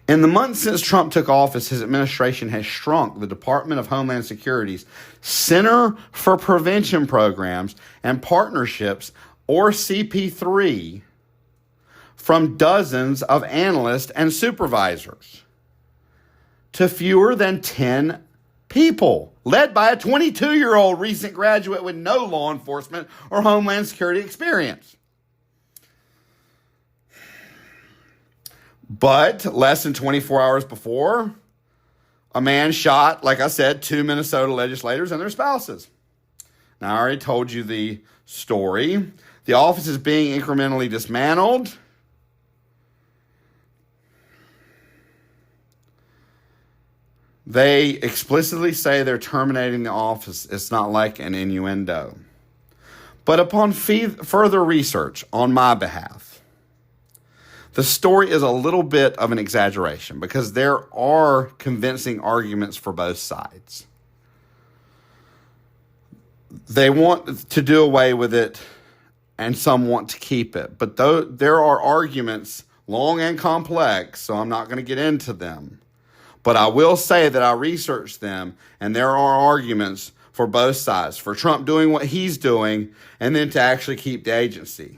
Speaker 1: In the months since Trump took office, his administration has shrunk the Department of Homeland Security's Center for Prevention Programs and Partnerships, or CP3, from dozens of analysts and supervisors to fewer than 10 people, led by a 22-year-old recent graduate with no law enforcement or Homeland Security experience. But less than 24 hours before, a man shot, like I said, 2 Minnesota legislators and their spouses. Now, I already told you the story. The office is being incrementally dismantled. They explicitly say they're terminating the office. It's not like an innuendo. But upon further research on my behalf, the story is a little bit of an exaggeration because there are convincing arguments for both sides. They want to do away with it, and some want to keep it. But there are arguments, long and complex, so I'm not going to get into them. But I will say that I researched them, and there are arguments for both sides, for Trump doing what he's doing, and then to actually keep the agency.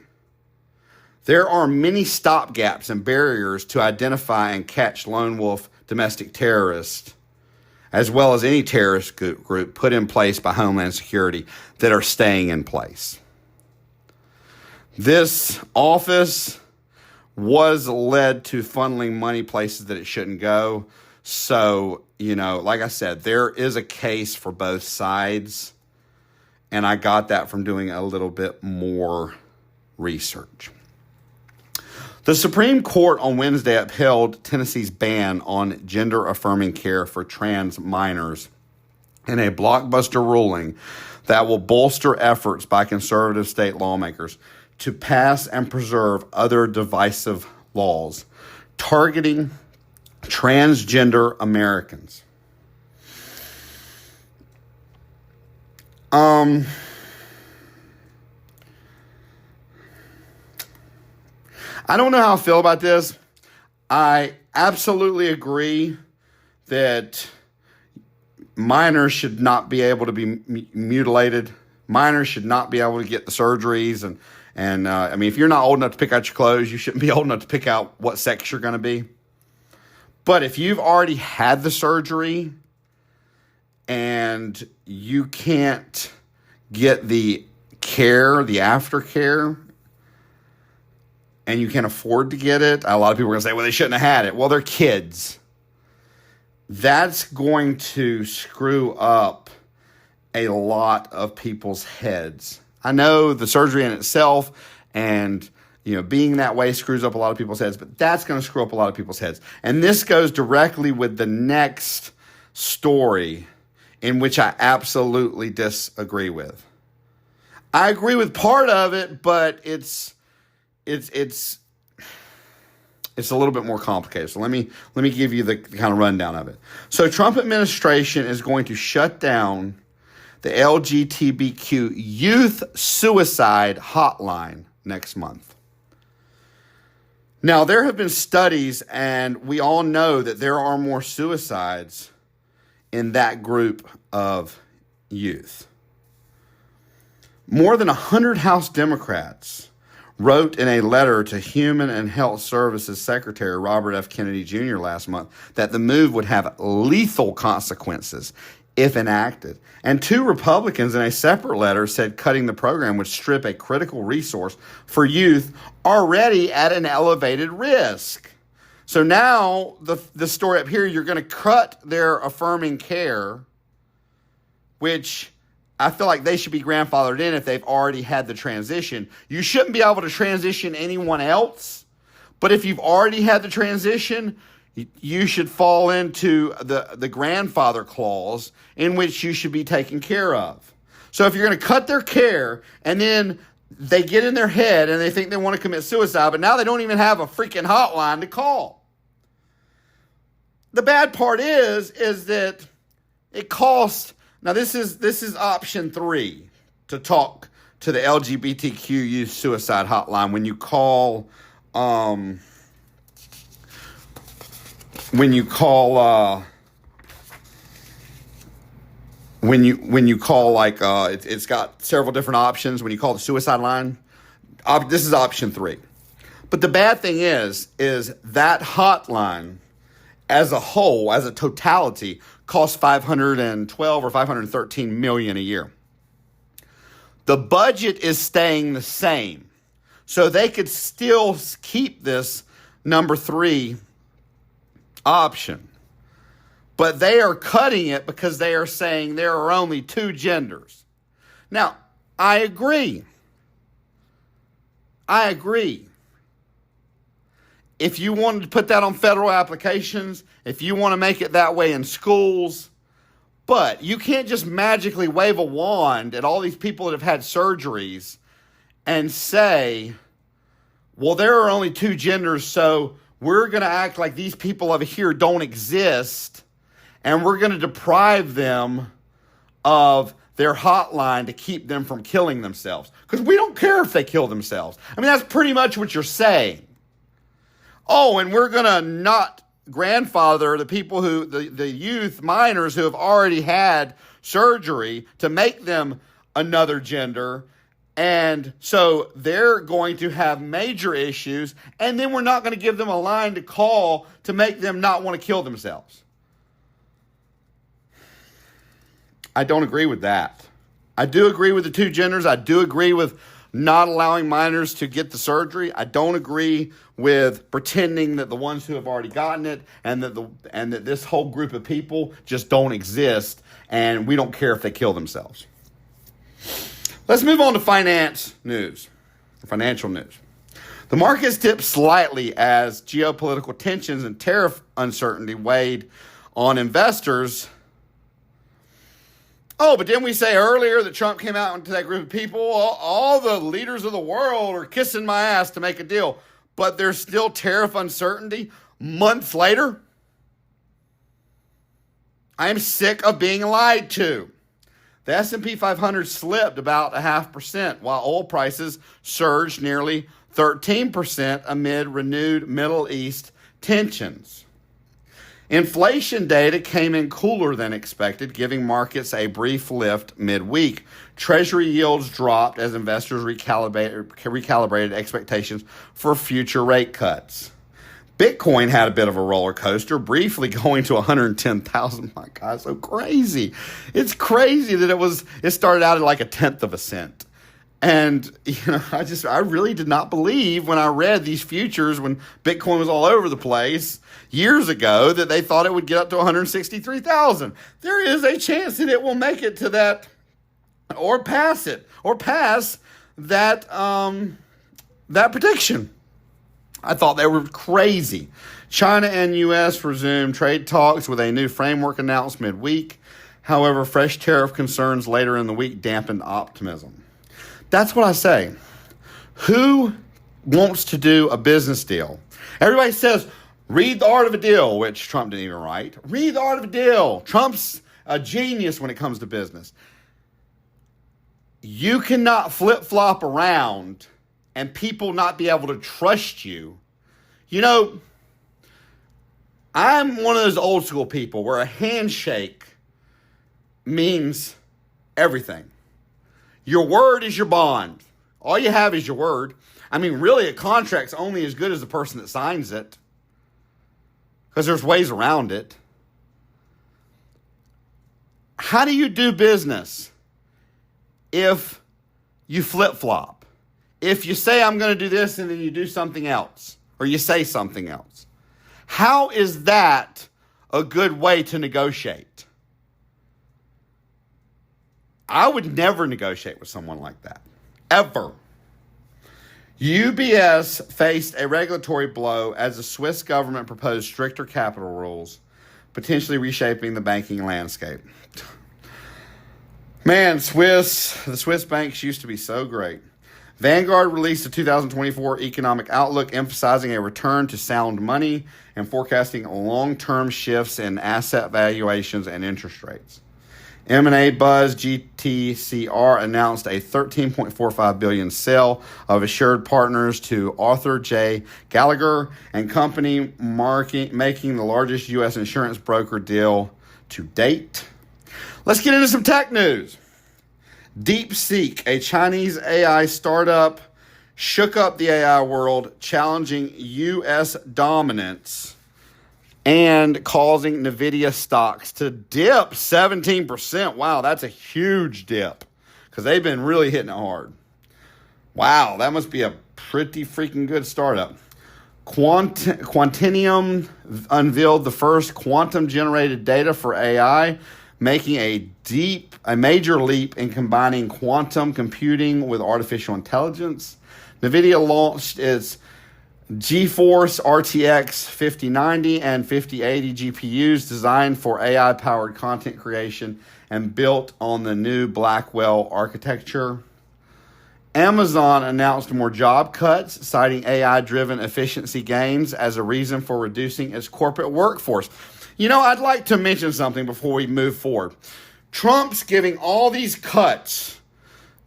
Speaker 1: There are many stopgaps and barriers to identify and catch lone wolf domestic terrorists, as well as any terrorist group put in place by Homeland Security that are staying in place. This office was led to funneling money places that it shouldn't go. So, like I said, there is a case for both sides, and I got that from doing a little bit more research. The Supreme Court on Wednesday upheld Tennessee's ban on gender-affirming care for trans minors in a blockbuster ruling that will bolster efforts by conservative state lawmakers to pass and preserve other divisive laws targeting transgender Americans. I don't know how I feel about this. I absolutely agree that minors should not be able to be mutilated. Minors should not be able to get the surgeries. And if you're not old enough to pick out your clothes, you shouldn't be old enough to pick out what sex you're going to be. But if you've already had the surgery and you can't get the care, the aftercare, and you can't afford to get it, a lot of people are going to say, well, they shouldn't have had it. Well, they're kids. That's going to screw up a lot of people's heads. I know the surgery in itself and being that way screws up a lot of people's heads, but that's going to screw up a lot of people's heads. And this goes directly with the next story in which I absolutely disagree with. I agree with part of it, but it's a little bit more complicated. So let me give you the kind of rundown of it. So Trump administration is going to shut down the LGBTQ youth suicide hotline next month. Now, there have been studies, and we all know that there are more suicides in that group of youth. More than 100 House Democrats wrote in a letter to Human and Health Services Secretary Robert F. Kennedy Jr. last month that the move would have lethal consequences if enacted. And 2 Republicans in a separate letter said cutting the program would strip a critical resource for youth already at an elevated risk. So now the story up here, you're going to cut their affirming care, which I feel like they should be grandfathered in if they've already had the transition. You shouldn't be able to transition anyone else, but if you've already had the transition, you should fall into the grandfather clause in which you should be taken care of. So if you're going to cut their care and then they get in their head and they think they want to commit suicide, but now they don't even have a freaking hotline to call. The bad part is that it costs. Now this is option 3 to talk to the LGBTQ youth suicide hotline when you call. When you call it's got several different options. When you call the suicide line, this is option 3. But the bad thing is that hotline as a whole, as a totality, costs $512 or $513 million a year. The budget is staying the same, so they could still keep this number 3 option. But they are cutting it because they are saying there are only 2 genders. Now, I agree. if you wanted to put that on federal applications, if you want to make it that way in schools, but you can't just magically wave a wand at all these people that have had surgeries and say, well, there are only two genders, so we're going to act like these people over here don't exist, and we're going to deprive them of their hotline to keep them from killing themselves. Because we don't care if they kill themselves. I mean, that's pretty much what you're saying. Oh, and we're going to not grandfather the people who, the youth minors who have already had surgery to make them another gender. And so they're going to have major issues. And then we're not going to give them a line to call to make them not want to kill themselves. I don't agree with that. I do agree with the two genders. I do agree with not allowing minors to get the surgery. I don't agree with pretending that the ones who have already gotten it and that this whole group of people just don't exist and we don't care if they kill themselves. Let's move on to financial news. The markets dipped slightly as geopolitical tensions and tariff uncertainty weighed on investors. Oh, but didn't we say earlier that Trump came out into that group of people? All the leaders of the world are kissing my ass to make a deal. But there's still tariff uncertainty months later. I'm sick of being lied to. The S&P 500 slipped about 0.5%, while oil prices surged nearly 13% amid renewed Middle East tensions. Inflation data came in cooler than expected, giving markets a brief lift midweek. Treasury yields dropped as investors recalibrated expectations for future rate cuts. Bitcoin had a bit of a roller coaster, briefly going to 110,000. My God, so crazy. It's crazy that it started out at like 1/10 of a cent. And, I really did not believe when I read these futures when Bitcoin was all over the place years ago that they thought it would get up to 163,000. There is a chance that it will make it to that or pass that, that prediction. I thought they were crazy. China and U.S. resumed trade talks with a new framework announced midweek. However, fresh tariff concerns later in the week dampened optimism. That's what I say. Who wants to do a business deal? Everybody says, read The Art of a Deal, which Trump didn't even write. Read The Art of a Deal. Trump's a genius when it comes to business. You cannot flip-flop around and people not be able to trust you. I'm one of those old school people where a handshake means everything. Your word is your bond. All you have is your word. I mean, really, a contract's only as good as the person that signs it, because there's ways around it. How do you do business if you flip-flop? If you say, I'm going to do this, and then you do something else, or you say something else. How is that a good way to negotiate? I would never negotiate with someone like that, ever. UBS faced a regulatory blow as the Swiss government proposed stricter capital rules, potentially reshaping the banking landscape. Man, the Swiss banks used to be so great. Vanguard released a 2024 economic outlook emphasizing a return to sound money and forecasting long-term shifts in asset valuations and interest rates. M&A Buzz GTCR announced a $13.45 billion sale of Assured Partners to Arthur J. Gallagher and Company, making the largest U.S. insurance broker deal to date. Let's get into some tech news. DeepSeek, a Chinese AI startup, shook up the AI world, challenging U.S. dominance and causing NVIDIA stocks to dip 17%. Wow, that's a huge dip because they've been really hitting it hard. Wow, that must be a pretty freaking good startup. Quantinuum unveiled the first quantum-generated data for AI, making a major leap in combining quantum computing with artificial intelligence. NVIDIA launched its GeForce RTX 5090 and 5080 GPUs designed for AI-powered content creation and built on the new Blackwell architecture. Amazon announced more job cuts, citing AI-driven efficiency gains as a reason for reducing its corporate workforce. You know, I'd like to mention something before we move forward. Trump's giving all these cuts,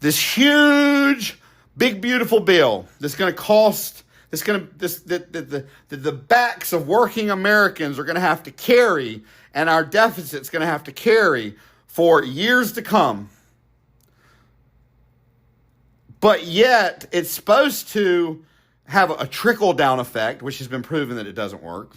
Speaker 1: this huge, big, beautiful bill that's going to cost, the backs of working Americans are going to have to carry, and our deficit's going to have to carry for years to come. But yet, it's supposed to have a trickle-down effect, which has been proven that it doesn't work,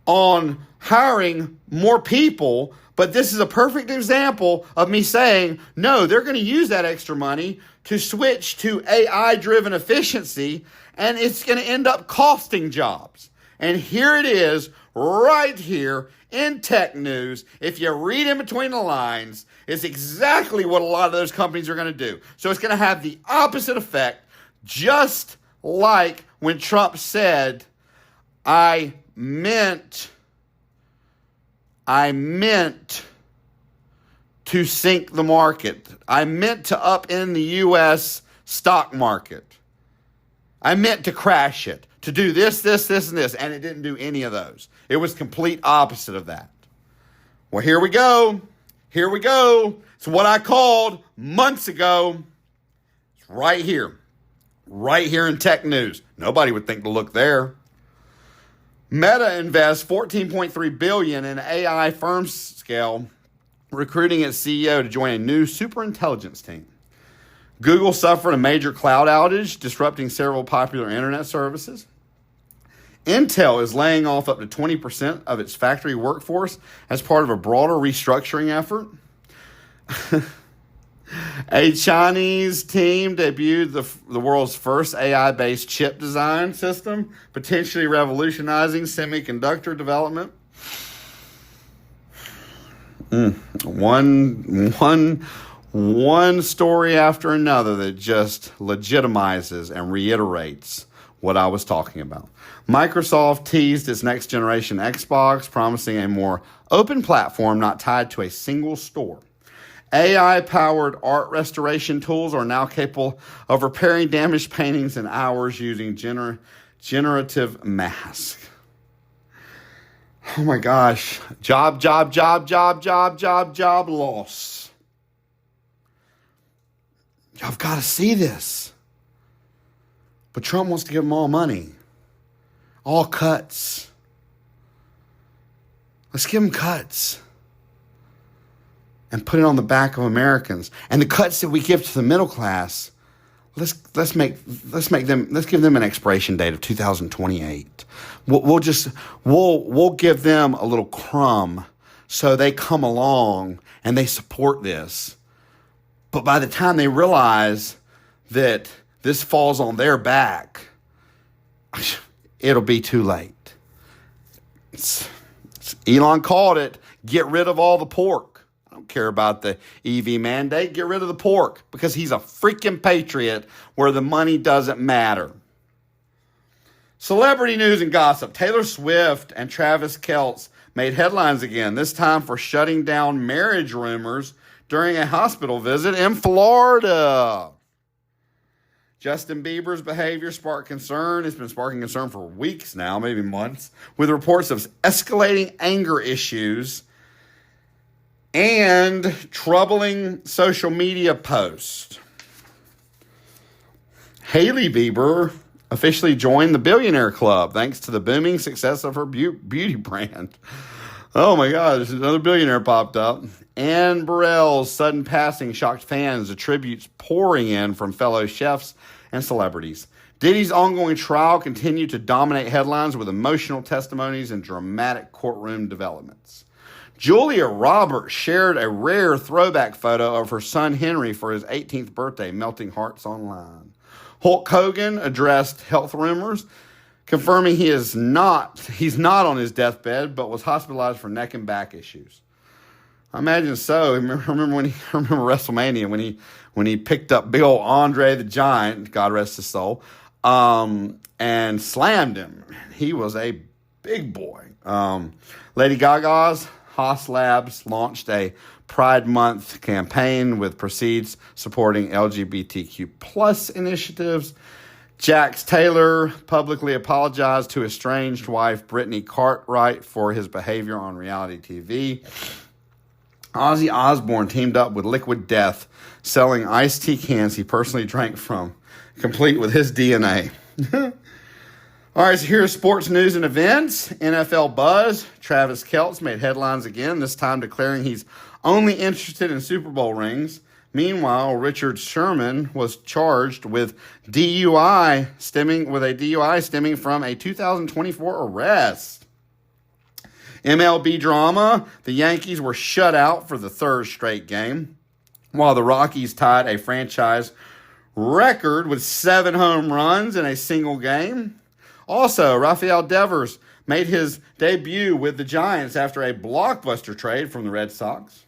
Speaker 1: on hiring more people. But this is a perfect example of me saying, no, they're going to use that extra money to switch to AI-driven efficiency, and it's going to end up costing jobs. And here it is, right here in tech news. If you read in between the lines, it's exactly what a lot of those companies are going to do. So it's going to have the opposite effect, just like when Trump said, I meant to sink the market. I meant to upend the U.S. stock market. I meant to crash it, to do this, and this, and it didn't do any of those. It was complete opposite of that. Well, here we go. It's what I called months ago. It's right here in tech news. Nobody would think to look there. Meta invests $14.3 billion in AI firm scale, recruiting its CEO to join a new superintelligence team. Google suffered a major cloud outage, disrupting several popular internet services. Intel is laying off up to 20% of its factory workforce as part of a broader restructuring effort. A Chinese team debuted the world's first AI-based chip design system, potentially revolutionizing semiconductor development. One story after another that just legitimizes and reiterates what I was talking about. Microsoft teased its next generation Xbox, promising a more open platform not tied to a single store. AI-powered art restoration tools are now capable of repairing damaged paintings in hours using generative mask. Oh my gosh. Job loss. Y'all got to see this. But Trump wants to give them all money. All cuts. Let's give them cuts. And put it on the back of Americans. And the cuts that we give to the middle class, let's give them an expiration date of 2028. We'll give them a little crumb so they come along and they support this. But by the time they realize that this falls on their back, it'll be too late. Elon called it, get rid of all the pork. I don't care about the EV mandate. Get rid of the pork because he's a freaking patriot where the money doesn't matter. Celebrity news and gossip. Taylor Swift and Travis Kelce made headlines again, this time for shutting down marriage rumors during a hospital visit in Florida. Justin Bieber's behavior sparked concern. It's been sparking concern for weeks now, maybe months, with reports of escalating anger issues and troubling social media posts. Hailey Bieber officially joined the Billionaire Club thanks to the booming success of her beauty brand. Oh my God, there's another billionaire popped up. Anne Burrell's sudden passing shocked fans, the tributes pouring in from fellow chefs and celebrities. Diddy's ongoing trial continued to dominate headlines with emotional testimonies and dramatic courtroom developments. Julia Roberts shared a rare throwback photo of her son Henry for his 18th birthday, melting hearts online. Hulk Hogan addressed health rumors, confirming he's not on his deathbed, but was hospitalized for neck and back issues. I imagine so. I remember WrestleMania when he picked up big old Andre the Giant, God rest his soul, and slammed him. He was a big boy. Lady Gaga's Haas Labs launched a Pride Month campaign with proceeds supporting LGBTQ plus initiatives. Jax Taylor publicly apologized to estranged wife Brittany Cartwright for his behavior on reality TV. Ozzy Osbourne teamed up with Liquid Death, selling iced tea cans he personally drank from, complete with his DNA. All right, so here's sports news and events. NFL buzz. Travis Kelce made headlines again, this time declaring he's only interested in Super Bowl rings. Meanwhile, Richard Sherman was charged with DUI stemming from a 2024 arrest. MLB drama. The Yankees were shut out for the third straight game, while the Rockies tied a franchise record with 7 home runs in a single game. Also, Rafael Devers made his debut with the Giants after a blockbuster trade from the Red Sox.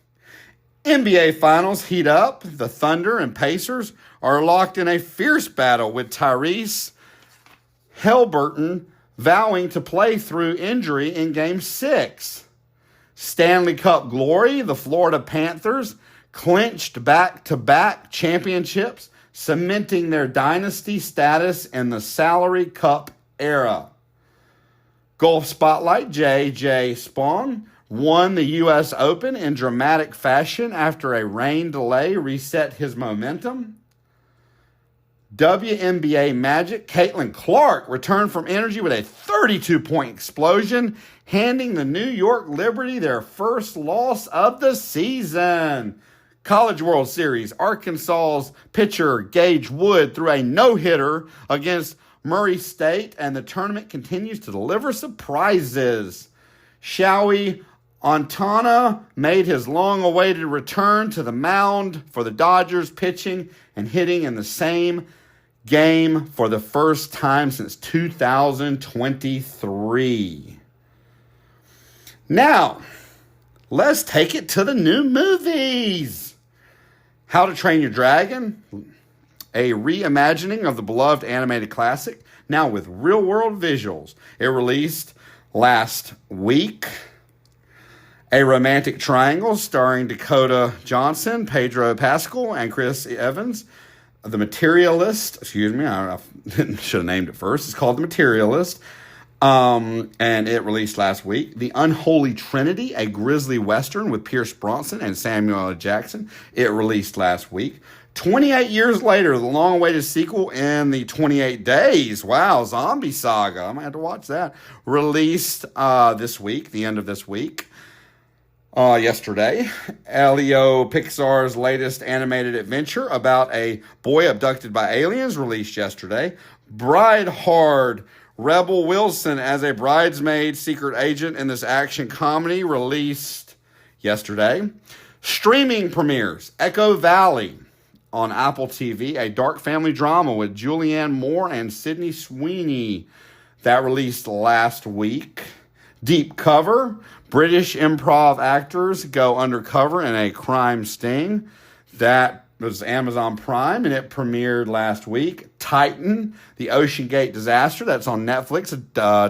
Speaker 1: NBA Finals heat up. The Thunder and Pacers are locked in a fierce battle with Tyrese Haliburton vowing to play through injury in Game 6. Stanley Cup glory. The Florida Panthers clinched back-to-back championships, cementing their dynasty status in the salary cup era. Golf spotlight. J.J. Spawn won the U.S. Open in dramatic fashion after a rain delay reset his momentum. WNBA Magic. Caitlin Clark returned from injury with a 32-point explosion, handing the New York Liberty their first loss of the season. College World Series. Arkansas's pitcher Gage Wood threw a no-hitter against Murray State, and the tournament continues to deliver surprises. Shohei Ohtani made his long-awaited return to the mound for the Dodgers, pitching and hitting in the same game for the first time since 2023. Now, let's take it to the new movies. How to Train Your Dragon, a reimagining of the beloved animated classic, now with real-world visuals. It released last week. A Romantic Triangle starring Dakota Johnson, Pedro Pascal, and Chris Evans. The Materialist, I should have named it first. It's called The Materialist, and it released last week. The Unholy Trinity, a grisly western with Pierce Brosnan and Samuel L. Jackson. It released last week. 28 years later, the long-awaited sequel in the 28 Days. Wow, Zombie Saga. I might have to watch that. Released this week, the end of this week. Yesterday, Elio Pixar's latest animated adventure about a boy abducted by aliens released yesterday. Bride Hard, Rebel Wilson as a bridesmaid secret agent in this action comedy released yesterday. Streaming premieres, Echo Valley on Apple TV, a dark family drama with Julianne Moore and Sydney Sweeney that released last week. Deep Cover, British improv actors go undercover in a crime sting. That was Amazon Prime, and it premiered last week. Titan, the Ocean Gate disaster, that's on Netflix, a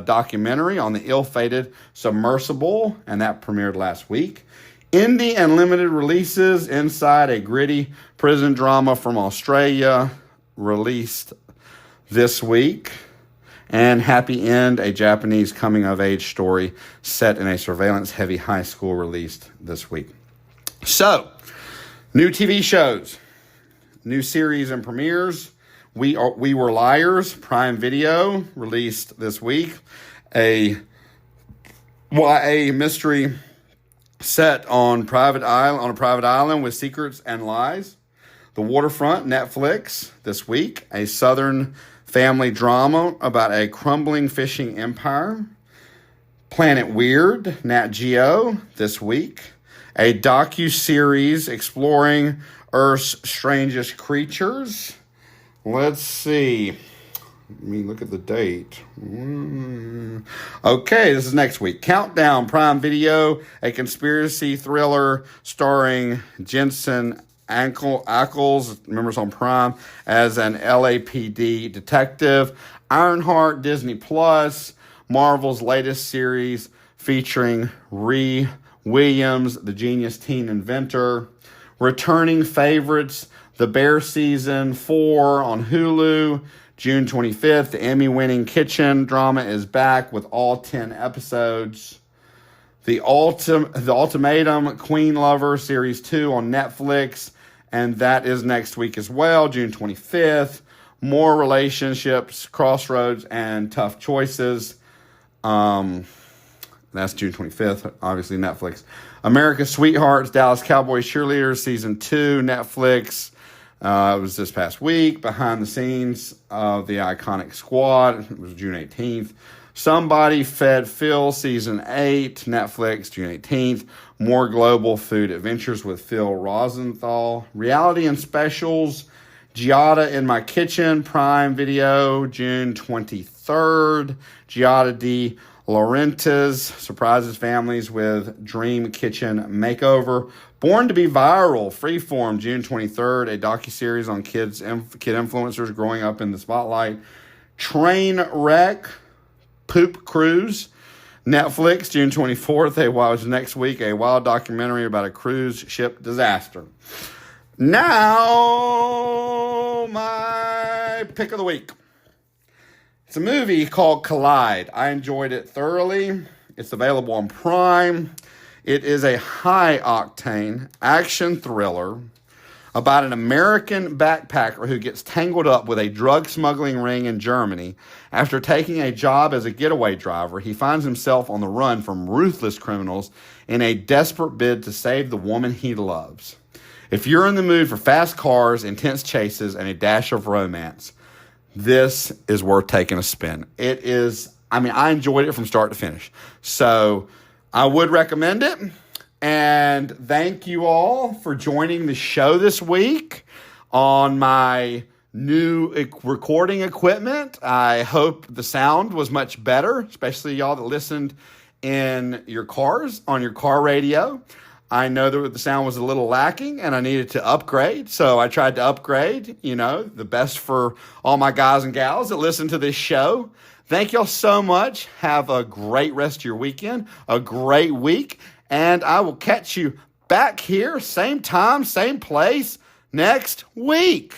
Speaker 1: documentary on the ill-fated submersible, and that premiered last week. Indie and limited releases, Inside, a gritty prison drama from Australia, released this week. And Happy End, a Japanese coming-of-age story set in a surveillance-heavy high school, released this week. So, new TV shows, new series and premieres. We Were Liars, Prime Video, released this week. A YA mystery set on a private island with secrets and lies. The Waterfront, Netflix, this week. A Southern family drama about a crumbling fishing empire. Planet Weird, Nat Geo, this week. A docu-series exploring Earth's strangest creatures. Let's see. Let me look at the date. Okay, this is next week. Countdown, Prime Video, a conspiracy thriller starring Jensen Ackles, remember it's on Prime, as an LAPD detective. Ironheart, Disney Plus, Marvel's latest series featuring Ree Williams, the genius teen inventor. Returning favorites, The Bear Season 4 on Hulu, June 25th. The Emmy-winning Kitchen drama is back with all 10 episodes. The Ultimatum Queen Lover Series 2 on Netflix, and that is next week as well, June 25th. More relationships, crossroads, and tough choices. That's June 25th, obviously Netflix. America's Sweethearts, Dallas Cowboys Cheerleaders, Season 2, Netflix. It was this past week. Behind the scenes of the iconic squad. It was June 18th. Somebody Fed Phil, Season 8, Netflix, June 18th. More Global Food Adventures with Phil Rosenthal. Reality and Specials, Giada in My Kitchen, Prime Video, June 23rd. Giada D. Laurentiis surprises families with Dream Kitchen Makeover. Born to be Viral, Freeform, June 23rd, a docuseries on kid influencers growing up in the spotlight. Trainwreck, Poop Cruise, Netflix, June 24th, next week, a wild documentary about a cruise ship disaster. Now, my pick of the week. It's a movie called Collide. I enjoyed it thoroughly. It's available on Prime. It is a high-octane action thriller about an American backpacker who gets tangled up with a drug smuggling ring in Germany. After taking a job as a getaway driver, he finds himself on the run from ruthless criminals in a desperate bid to save the woman he loves. If you're in the mood for fast cars, intense chases, and a dash of romance, this is worth taking a spin. It is, I enjoyed it from start to finish. So I would recommend it. And thank you all for joining the show this week on my new recording equipment. I hope the sound was much better, especially y'all that listened in your cars, on your car radio. I know that the sound was a little lacking and I needed to upgrade. So I tried to upgrade, the best for all my guys and gals that listen to this show. Thank y'all so much. Have a great rest of your weekend, a great week. And I will catch you back here, same time, same place, next week.